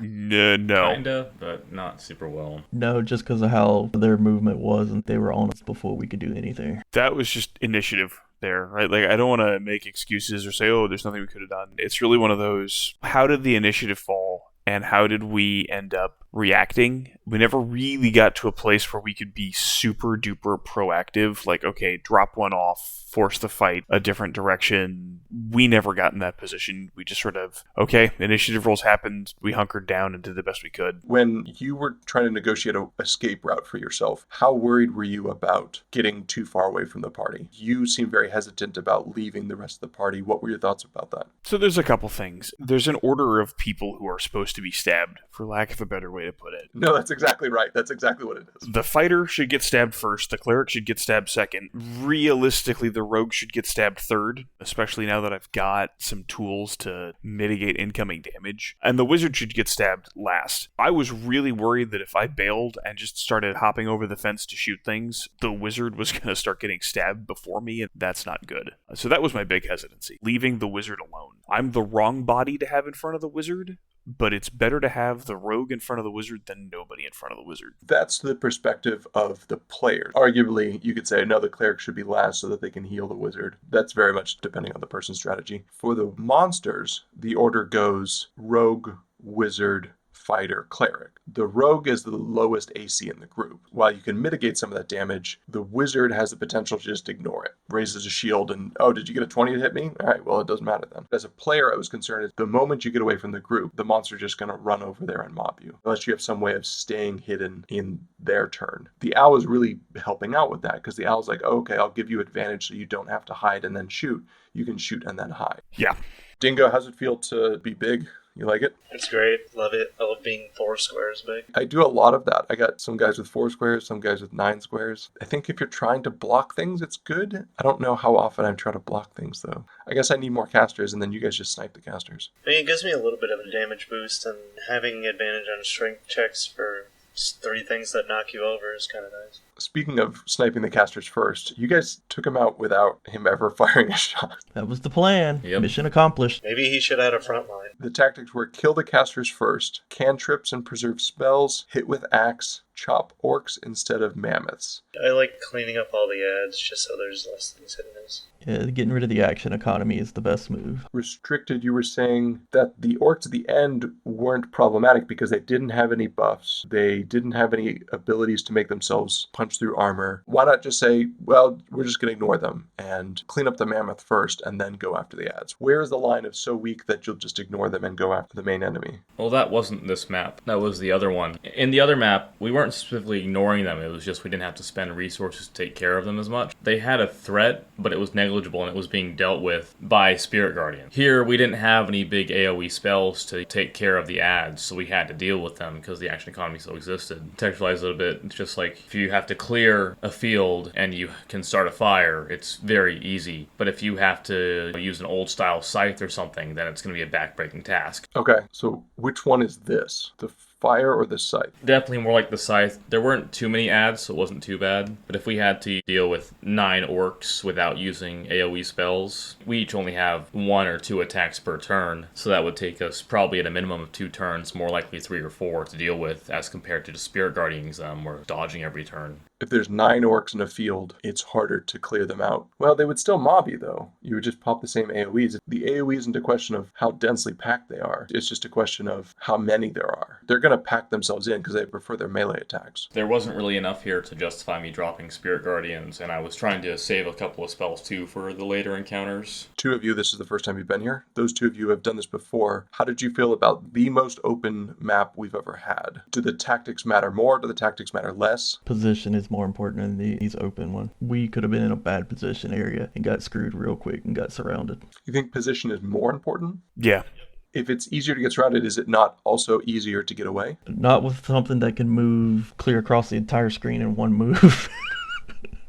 No. Kinda, but not super well. No, just because of how their movement was and they were on us before we could do anything. That was just initiative there, right? Like, I don't want to make excuses or say, oh, there's nothing we could have done. It's really one of those, how did the initiative fall? And how did we end up reacting? We never really got to a place where we could be super duper proactive, like, okay, drop one off, force the fight a different direction. We never got in that position. We just sort of, okay, initiative rolls happened, we hunkered down and did the best we could. When you were trying to negotiate an escape route for yourself, how worried were you about getting too far away from the party? You seem very hesitant about leaving the rest of the party. What were your thoughts about that? So there's a couple things. There's an order of people who are supposed to be stabbed, for lack of a better way to put it. No, that's exactly right. That's exactly what it is. The fighter should get stabbed first, the cleric should get stabbed second. Realistically, the rogue should get stabbed third, especially now that I've got some tools to mitigate incoming damage. And the wizard should get stabbed last. I was really worried that if I bailed and just started hopping over the fence to shoot things, the wizard was going to start getting stabbed before me, and that's not good. So that was my big hesitancy, leaving the wizard alone. I'm the wrong body to have in front of the wizard, but it's better to have the rogue in front of the wizard than nobody in front of the wizard. That's the perspective of the player. Arguably, you could say, no, the cleric should be last so that they can heal the wizard. That's very much depending on the person's strategy. For the monsters, the order goes rogue, wizard, fighter, cleric. The rogue is the lowest AC in the group. While you can mitigate some of that damage, the wizard has the potential to just ignore it. Raises a shield and, oh, did you get a 20 to hit me? All right, well, it doesn't matter then. As a player, I was concerned that the moment you get away from the group, the monster's just going to run over there and mob you, unless you have some way of staying hidden in their turn. The owl is really helping out with that, because the owl's like, oh, okay, I'll give you advantage so you don't have to hide and then shoot. You can shoot and then hide. Yeah. Dingo, how's it feel to be big? You like it? It's great. Love it. I love being 4 squares big. I do a lot of that. I got some guys with 4 squares, some guys with 9 squares. I think if you're trying to block things, it's good. I don't know how often I try to block things, though. I guess I need more casters, and then you guys just snipe the casters. I mean, it gives me a little bit of a damage boost, and having advantage on strength checks for 3 things that knock you over is kind of nice. Speaking of sniping the casters first, you guys took him out without him ever firing a shot. That was the plan. Yep. Mission accomplished. Maybe he should add a front line. The tactics were kill the casters first, cantrips and preserve spells, hit with axe, chop orcs instead of mammoths. I like cleaning up all the ads just so there's less things hitting us. Yeah, getting rid of the action economy is the best move. Restricted, you were saying that the orcs at the end weren't problematic because they didn't have any buffs. They didn't have any abilities to make themselves punch through armor. Why not just say, well, we're just going to ignore them and clean up the mammoth first and then go after the ads? Where is the line of so weak that you'll just ignore them and go after the main enemy? Well, that wasn't this map. That was the other one. In the other map, we weren't specifically ignoring them. It was just we didn't have to spend resources to take care of them as much. They had a threat, but it was negligible and it was being dealt with by Spirit Guardian. Here, we didn't have any big AoE spells to take care of the ads, so we had to deal with them because the action economy still existed. Contextualize a little bit, it's just like if you have to clear a field and you can start a fire, it's very easy. But if you have to use an old style scythe or something, then it's going to be a backbreaking task. Okay, so which one is this? The fire or the scythe? Definitely more like the scythe. There weren't too many ads, so it wasn't too bad. But if we had to deal with 9 orcs without using AoE spells, we each only have 1 or 2 attacks per turn. So that would take us probably at a minimum of 2 turns, more likely 3 or 4 to deal with as compared to the Spirit Guardians we're dodging every turn. If there's 9 orcs in a field, it's harder to clear them out. Well, they would still mob you, though. You would just pop the same AoEs. The AoE isn't a question of how densely packed they are. It's just a question of how many there are. They're going to pack themselves in because they prefer their melee attacks. There wasn't really enough here to justify me dropping Spirit Guardians, and I was trying to save a couple of spells, too, for the later encounters. 2 of you, this is the first time you've been here. Those 2 of you have done this before. How did you feel about the most open map we've ever had? Do the tactics matter more? Do the tactics matter less? Position is more important than these open one. We could have been in a bad position area and got screwed real quick and got surrounded. You think position is more important? Yeah. If it's easier to get surrounded, is it not also easier to get away? Not with something that can move clear across the entire screen in one move.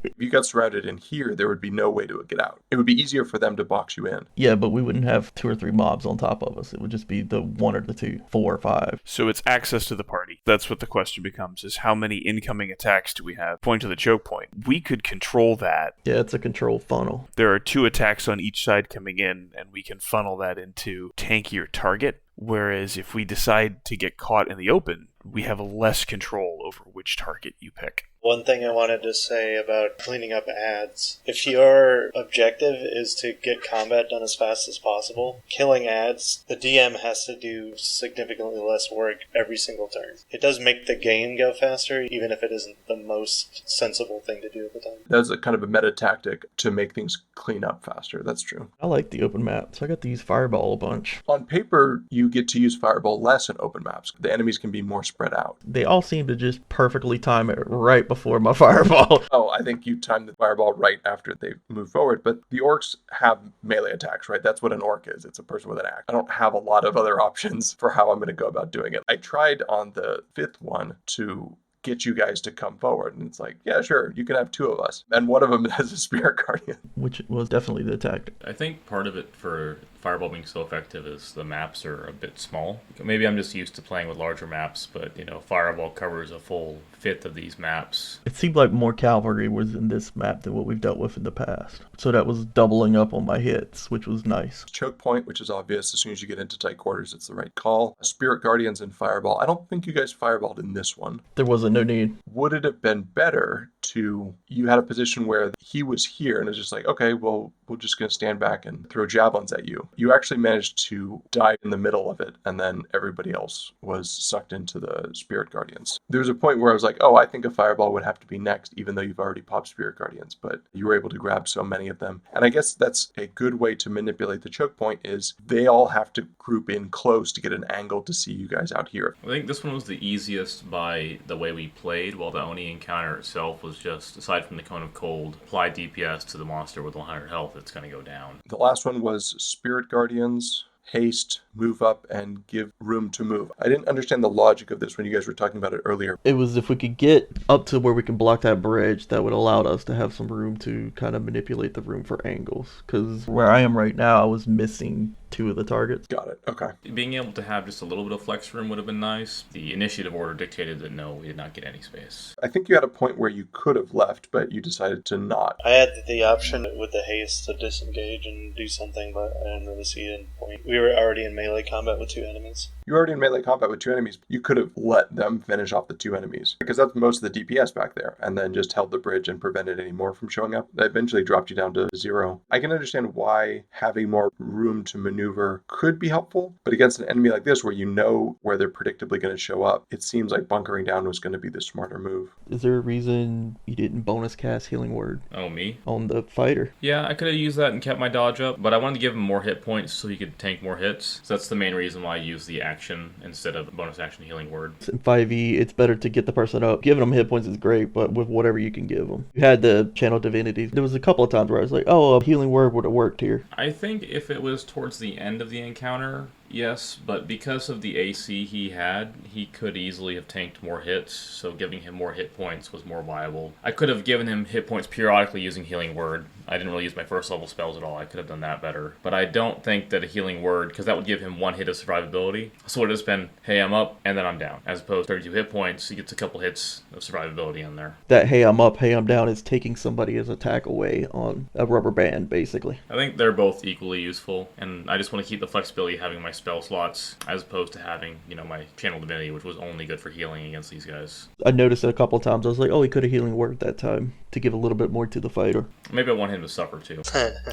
If you got surrounded in here, there would be no way to get out. It would be easier for them to box you in. Yeah, but we wouldn't have 2 or 3 mobs on top of us. It would just be the 1 or the 2, 4 or 5. So it's access to the party. That's what the question becomes, is how many incoming attacks do we have? Point to the choke point. We could control that. Yeah, it's a control funnel. There are 2 attacks on each side coming in, and we can funnel that into tankier target. Whereas if we decide to get caught in the open, we have less control over which target you pick. One thing I wanted to say about cleaning up ads. If your objective is to get combat done as fast as possible, killing ads, the DM has to do significantly less work every single turn. It does make the game go faster, even if it isn't the most sensible thing to do at the time. That's a kind of a meta tactic to make things clean up faster. That's true. I like the open map, so I got to use Fireball a bunch. On paper, you get to use Fireball less in open maps. The enemies can be more spread out. They all seem to just perfectly time it right before my Fireball. Oh, I think you timed the Fireball right after they move forward, but the orcs have melee attacks, right? That's what an orc is. It's a person with an axe. I don't have a lot of other options for how I'm going to go about doing it. I tried on the 5th one to get you guys to come forward, and it's like, yeah, sure, you can have 2 of us, and one of them has a Spirit Guardian. Which was definitely the tactic. I think part of it for Fireball being so effective is the maps are a bit small. Maybe I'm just used to playing with larger maps, but, Fireball covers a full 1/5 of these maps. It seemed like more cavalry was in this map than what we've dealt with in the past. So that was doubling up on my hits, which was nice. Choke point, which is obvious. As soon as you get into tight quarters, it's the right call. Spirit Guardians and Fireball. I don't think you guys Fireballed in this one. There wasn't no need. Would it have been better you had a position where he was here and it was just like, okay, well, we're just going to stand back and throw javelins at you. You actually managed to die in the middle of it, and then everybody else was sucked into the Spirit Guardians. There was a point where I was like, oh, I think a Fireball would have to be next, even though you've already popped Spirit Guardians, but you were able to grab so many of them. And I guess that's a good way to manipulate the choke point, is they all have to group in close to get an angle to see you guys out here. I think this one was the easiest by the way we played, while the Oni encounter itself was just, aside from the Cone of Cold, apply DPS to the monster with 100 health, it's going to go down. The last one was Spirit Guardians, haste, move up and give room to move. I didn't understand the logic of this when you guys were talking about it earlier. It was if we could get up to where we can block that bridge, that would allow us to have some room to kind of manipulate the room for angles. Because where I am right now, I was missing 2 of the targets. Got it. Okay. Being able to have just a little bit of flex room would have been nice. The initiative order dictated that no, we did not get any space. I think you had a point where you could have left, but you decided to not. I had the option with the haste to disengage and do something, but I didn't really see any point. We were already in melee combat with 2 enemies. You were already in melee combat with 2 enemies. You could have let them finish off the 2 enemies, because that's most of the DPS back there, and then just held the bridge and prevented any more from showing up. That eventually dropped you down to 0. I can understand why having more room to maneuver could be helpful, but against an enemy like this where you know where they're predictably going to show up, it seems like bunkering down was going to be the smarter move. Is there a reason you didn't bonus cast Healing Word Oh, me? on the fighter? Yeah, I could have used that and kept my dodge up, but I wanted to give him more hit points so he could tank more hits. So that's the main reason why I used the action instead of the bonus action healing word. In 5e, it's better to get the person up. Giving them hit points is great, but with whatever you can give them. You had the Channel Divinities. There was a couple of times where I was like, oh, a Healing Word would have worked here. I think if it was towards the end of the encounter, yes, but because of the AC he had, he could easily have tanked more hits, so giving him more hit points was more viable. I could have given him hit points periodically using Healing Word. I didn't really use my first level spells at all. I could have done that better. But I don't think that a Healing Word, because that would give him 1 hit of survivability. So it would have just been, hey, I'm up, and then I'm down. As opposed to 32 hit points, he gets a couple hits of survivability in there. That hey, I'm up, hey, I'm down is taking somebody's attack away on a rubber band, basically. I think they're both equally useful, and I just want to keep the flexibility of having my spell slots as opposed to having, my Channel Divinity, which was only good for healing against these guys. I noticed it a couple of times. I was like, oh, he could have Healing Word that time to give a little bit more to the fighter. Maybe I want him to suffer too.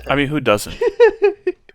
I mean, who doesn't?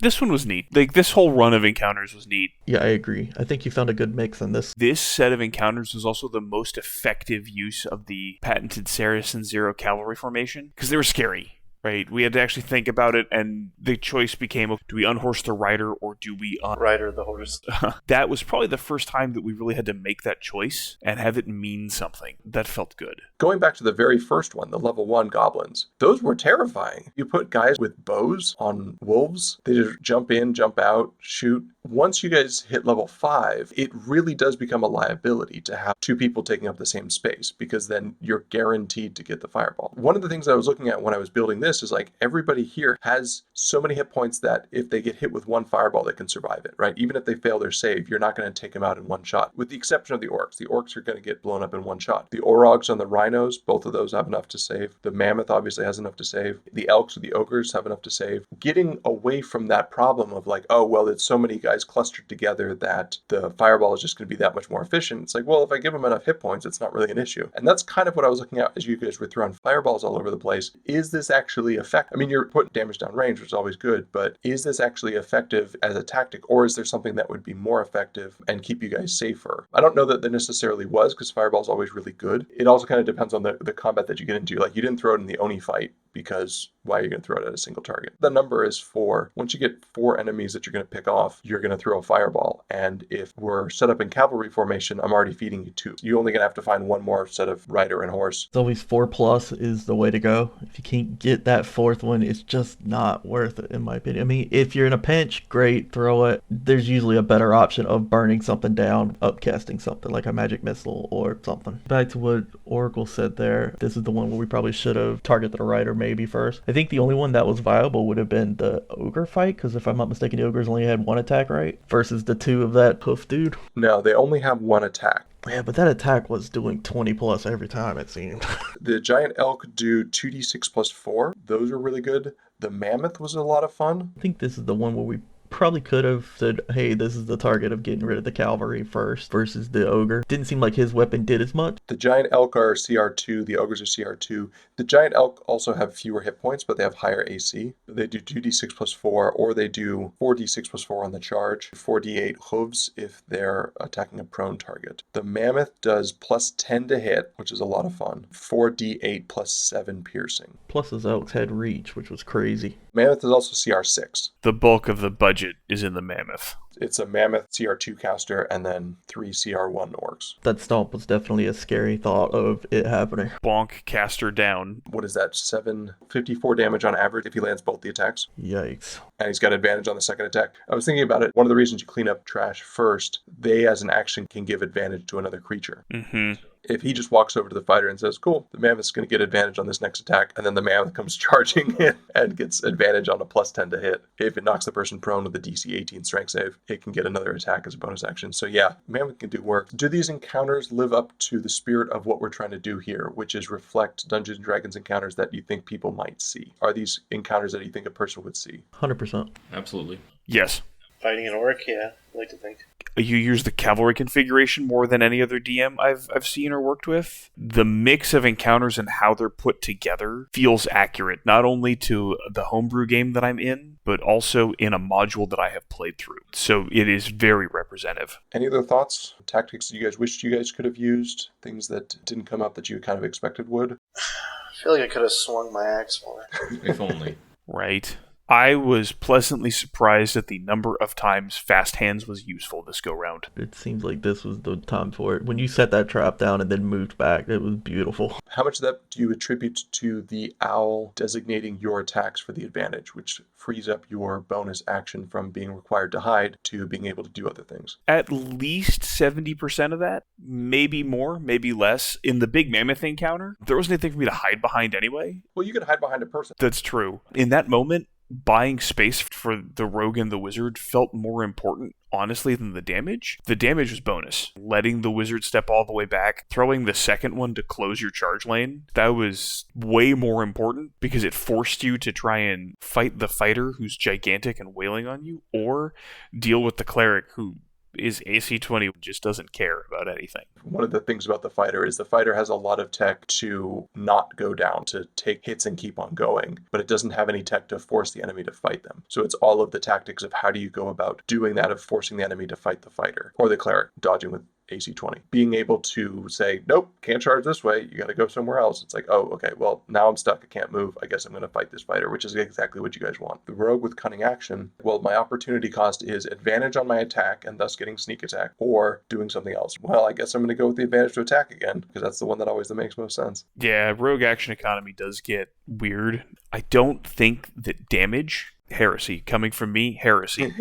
This one was neat. Like, this whole run of encounters was neat. Yeah, I agree. I think you found a good mix in this. This set of encounters was also the most effective use of the patented Saracen Zero Cavalry formation, because they were scary. Right, we had to actually think about it, and the choice became, do we unhorse the rider or do we Rider the horse? That was probably the first time that we really had to make that choice and have it mean something. That felt good. Going back to the very first one, the level 1 goblins, those were terrifying. You put guys with bows on wolves, they just jump in, jump out, shoot. Once you guys hit level 5, it really does become a liability to have 2 people taking up the same space, because then you're guaranteed to get the fireball. One of the things I was looking at when I was building this is like, everybody here has so many hit points that if they get hit with 1 fireball, they can survive it, right? Even if they fail their save, you're not going to take them out in 1 shot, with the exception of the orcs. The orcs are going to get blown up in 1 shot. The orogs and the rhinos, both of those have enough to save. The mammoth obviously has enough to save. The elks or the ogres have enough to save. Getting away from that problem of like, oh, well, it's so many guys clustered together that the fireball is just going to be that much more efficient. It's like, well, if I give them enough hit points, it's not really an issue. And that's kind of what I was looking at as you guys were throwing fireballs all over the place. Is this actually effective? I mean, you're putting damage down range, which is always good, but is this actually effective as a tactic, or is there something that would be more effective and keep you guys safer? I don't know that there necessarily was, because fireball is always really good. It also kind of depends on the combat that you get into. Like, you didn't throw it in the Oni fight, because why are you going to throw it at a single target? The number is 4. Once you get 4 enemies that you're going to pick off, you're going to throw a fireball. And if we're set up in cavalry formation, I'm already feeding you 2. You're only going to have to find 1 more set of rider and horse. It's always 4+ is the way to go. If you can't get that 4th one, it's just not worth it, in my opinion. I mean, if you're in a pinch, great, throw it. There's usually a better option of burning something down, upcasting something like a magic missile or something. Back to what Oracle said there, this is the one where we probably should have targeted a rider maybe first. I think the only one that was viable would have been the ogre fight, because if I'm not mistaken, the ogres only had 1 attack, right? Versus the 2 of that hoof dude. No, they only have 1 attack. Yeah, but that attack was doing 20+ every time, it seemed. The giant elk do 2d6 plus 4. Those are really good. The mammoth was a lot of fun. I think this is the one where we probably could have said, hey, this is the target of getting rid of the cavalry first versus the ogre. Didn't seem like his weapon did as much. The giant elk are CR2, the ogres are CR2. The giant elk also have fewer hit points, but they have higher AC. They do 2d6 plus 4, or they do 4d6 plus 4 on the charge, 4d8 hooves if they're attacking a prone target. The mammoth does plus 10 to hit, which is a lot of fun, 4d8 plus 7 piercing. Plus his elks had reach, which was crazy. Mammoth is also CR6. The bulk of the budget is in the Mammoth. It's a Mammoth CR2 caster and then 3 CR1 orcs. That stomp was definitely a scary thought of it happening. Bonk caster down. What is that? 754 damage on average if he lands both the attacks. Yikes. And he's got advantage on the second attack. I was thinking about it. One of the reasons you clean up trash first, they as an action can give advantage to another creature. Mm-hmm. If he just walks over to the fighter and says, cool, the Mammoth's going to get advantage on this next attack, and then the Mammoth comes charging in and gets advantage on a +10 to hit. If it knocks the person prone with a DC 18 strength save, it can get another attack as a bonus action. So yeah, Mammoth can do work. Do these encounters live up to the spirit of what we're trying to do here, which is reflect Dungeons & Dragons encounters that you think people might see? Are these encounters that you think a person would see? 100%. Absolutely. Yes. Fighting an orc, yeah, I like to think. You use the cavalry configuration more than any other DM I've seen or worked with. The mix of encounters and how they're put together feels accurate, not only to the homebrew game that I'm in, but also in a module that I have played through. So it is very representative. Any other thoughts? Tactics that you guys wished you guys could have used? Things that didn't come up that you kind of expected would? I feel like I could have swung my axe more. If only. Right. I was pleasantly surprised at the number of times Fast Hands was useful this go-round. It seems like this was the time for it. When you set that trap down and then moved back, it was beautiful. How much of that do you attribute to the owl designating your attacks for the advantage, which frees up your bonus action from being required to hide to being able to do other things? At least 70% of that, maybe more, maybe less. In the Big Mammoth encounter, there wasn't anything for me to hide behind anyway. Well, you could hide behind a person. That's true. In that moment, buying space for the rogue and the wizard felt more important, honestly, than the damage. The damage was bonus. Letting the wizard step all the way back, throwing the second one to close your charge lane, that was way more important because it forced you to try and fight the fighter who's gigantic and wailing on you, or deal with the cleric who is AC 20, just doesn't care about anything. One of the things about the fighter is the fighter has a lot of tech to not go down, to take hits and keep on going, but it doesn't have any tech to force the enemy to fight them. So it's all of the tactics of how do you go about doing that, of forcing the enemy to fight the fighter, or the cleric, dodging with AC 20. Being able to say, nope, can't charge this way, you gotta go somewhere else. It's like, oh, okay, well, now I'm stuck, I can't move, I guess I'm gonna fight this fighter, which is exactly what you guys want. The rogue with cunning action, well, my opportunity cost is advantage on my attack and thus getting sneak attack, or doing something else. Well, I guess I'm gonna go with the advantage to attack again, because that's the one that always makes most sense. Yeah, rogue action economy does get weird. I don't think that damage... Heresy. Coming from me, heresy.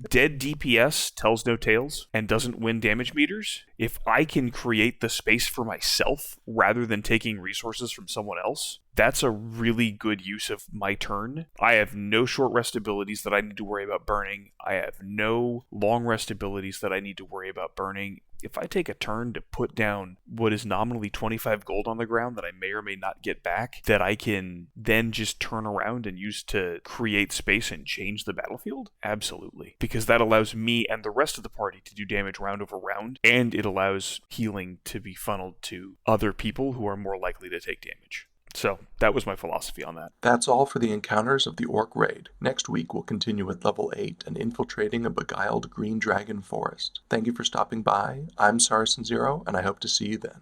Dead DPS tells no tales and doesn't win damage meters. If I can create the space for myself rather than taking resources from someone else, that's a really good use of my turn. I have no short rest abilities that I need to worry about burning. I have no long rest abilities that I need to worry about burning. If I take a turn to put down what is nominally 25 gold on the ground that I may or may not get back, that I can then just turn around and use to create space and change the battlefield? Absolutely. Because that allows me and the rest of the party to do damage round over round, and it allows healing to be funneled to other people who are more likely to take damage. So that was my philosophy on that. That's all for the encounters of the Orc Raid. Next week, we'll continue with Level 8 and infiltrating a beguiled green dragon forest. Thank you for stopping by. I'm Saracen Zero, and I hope to see you then.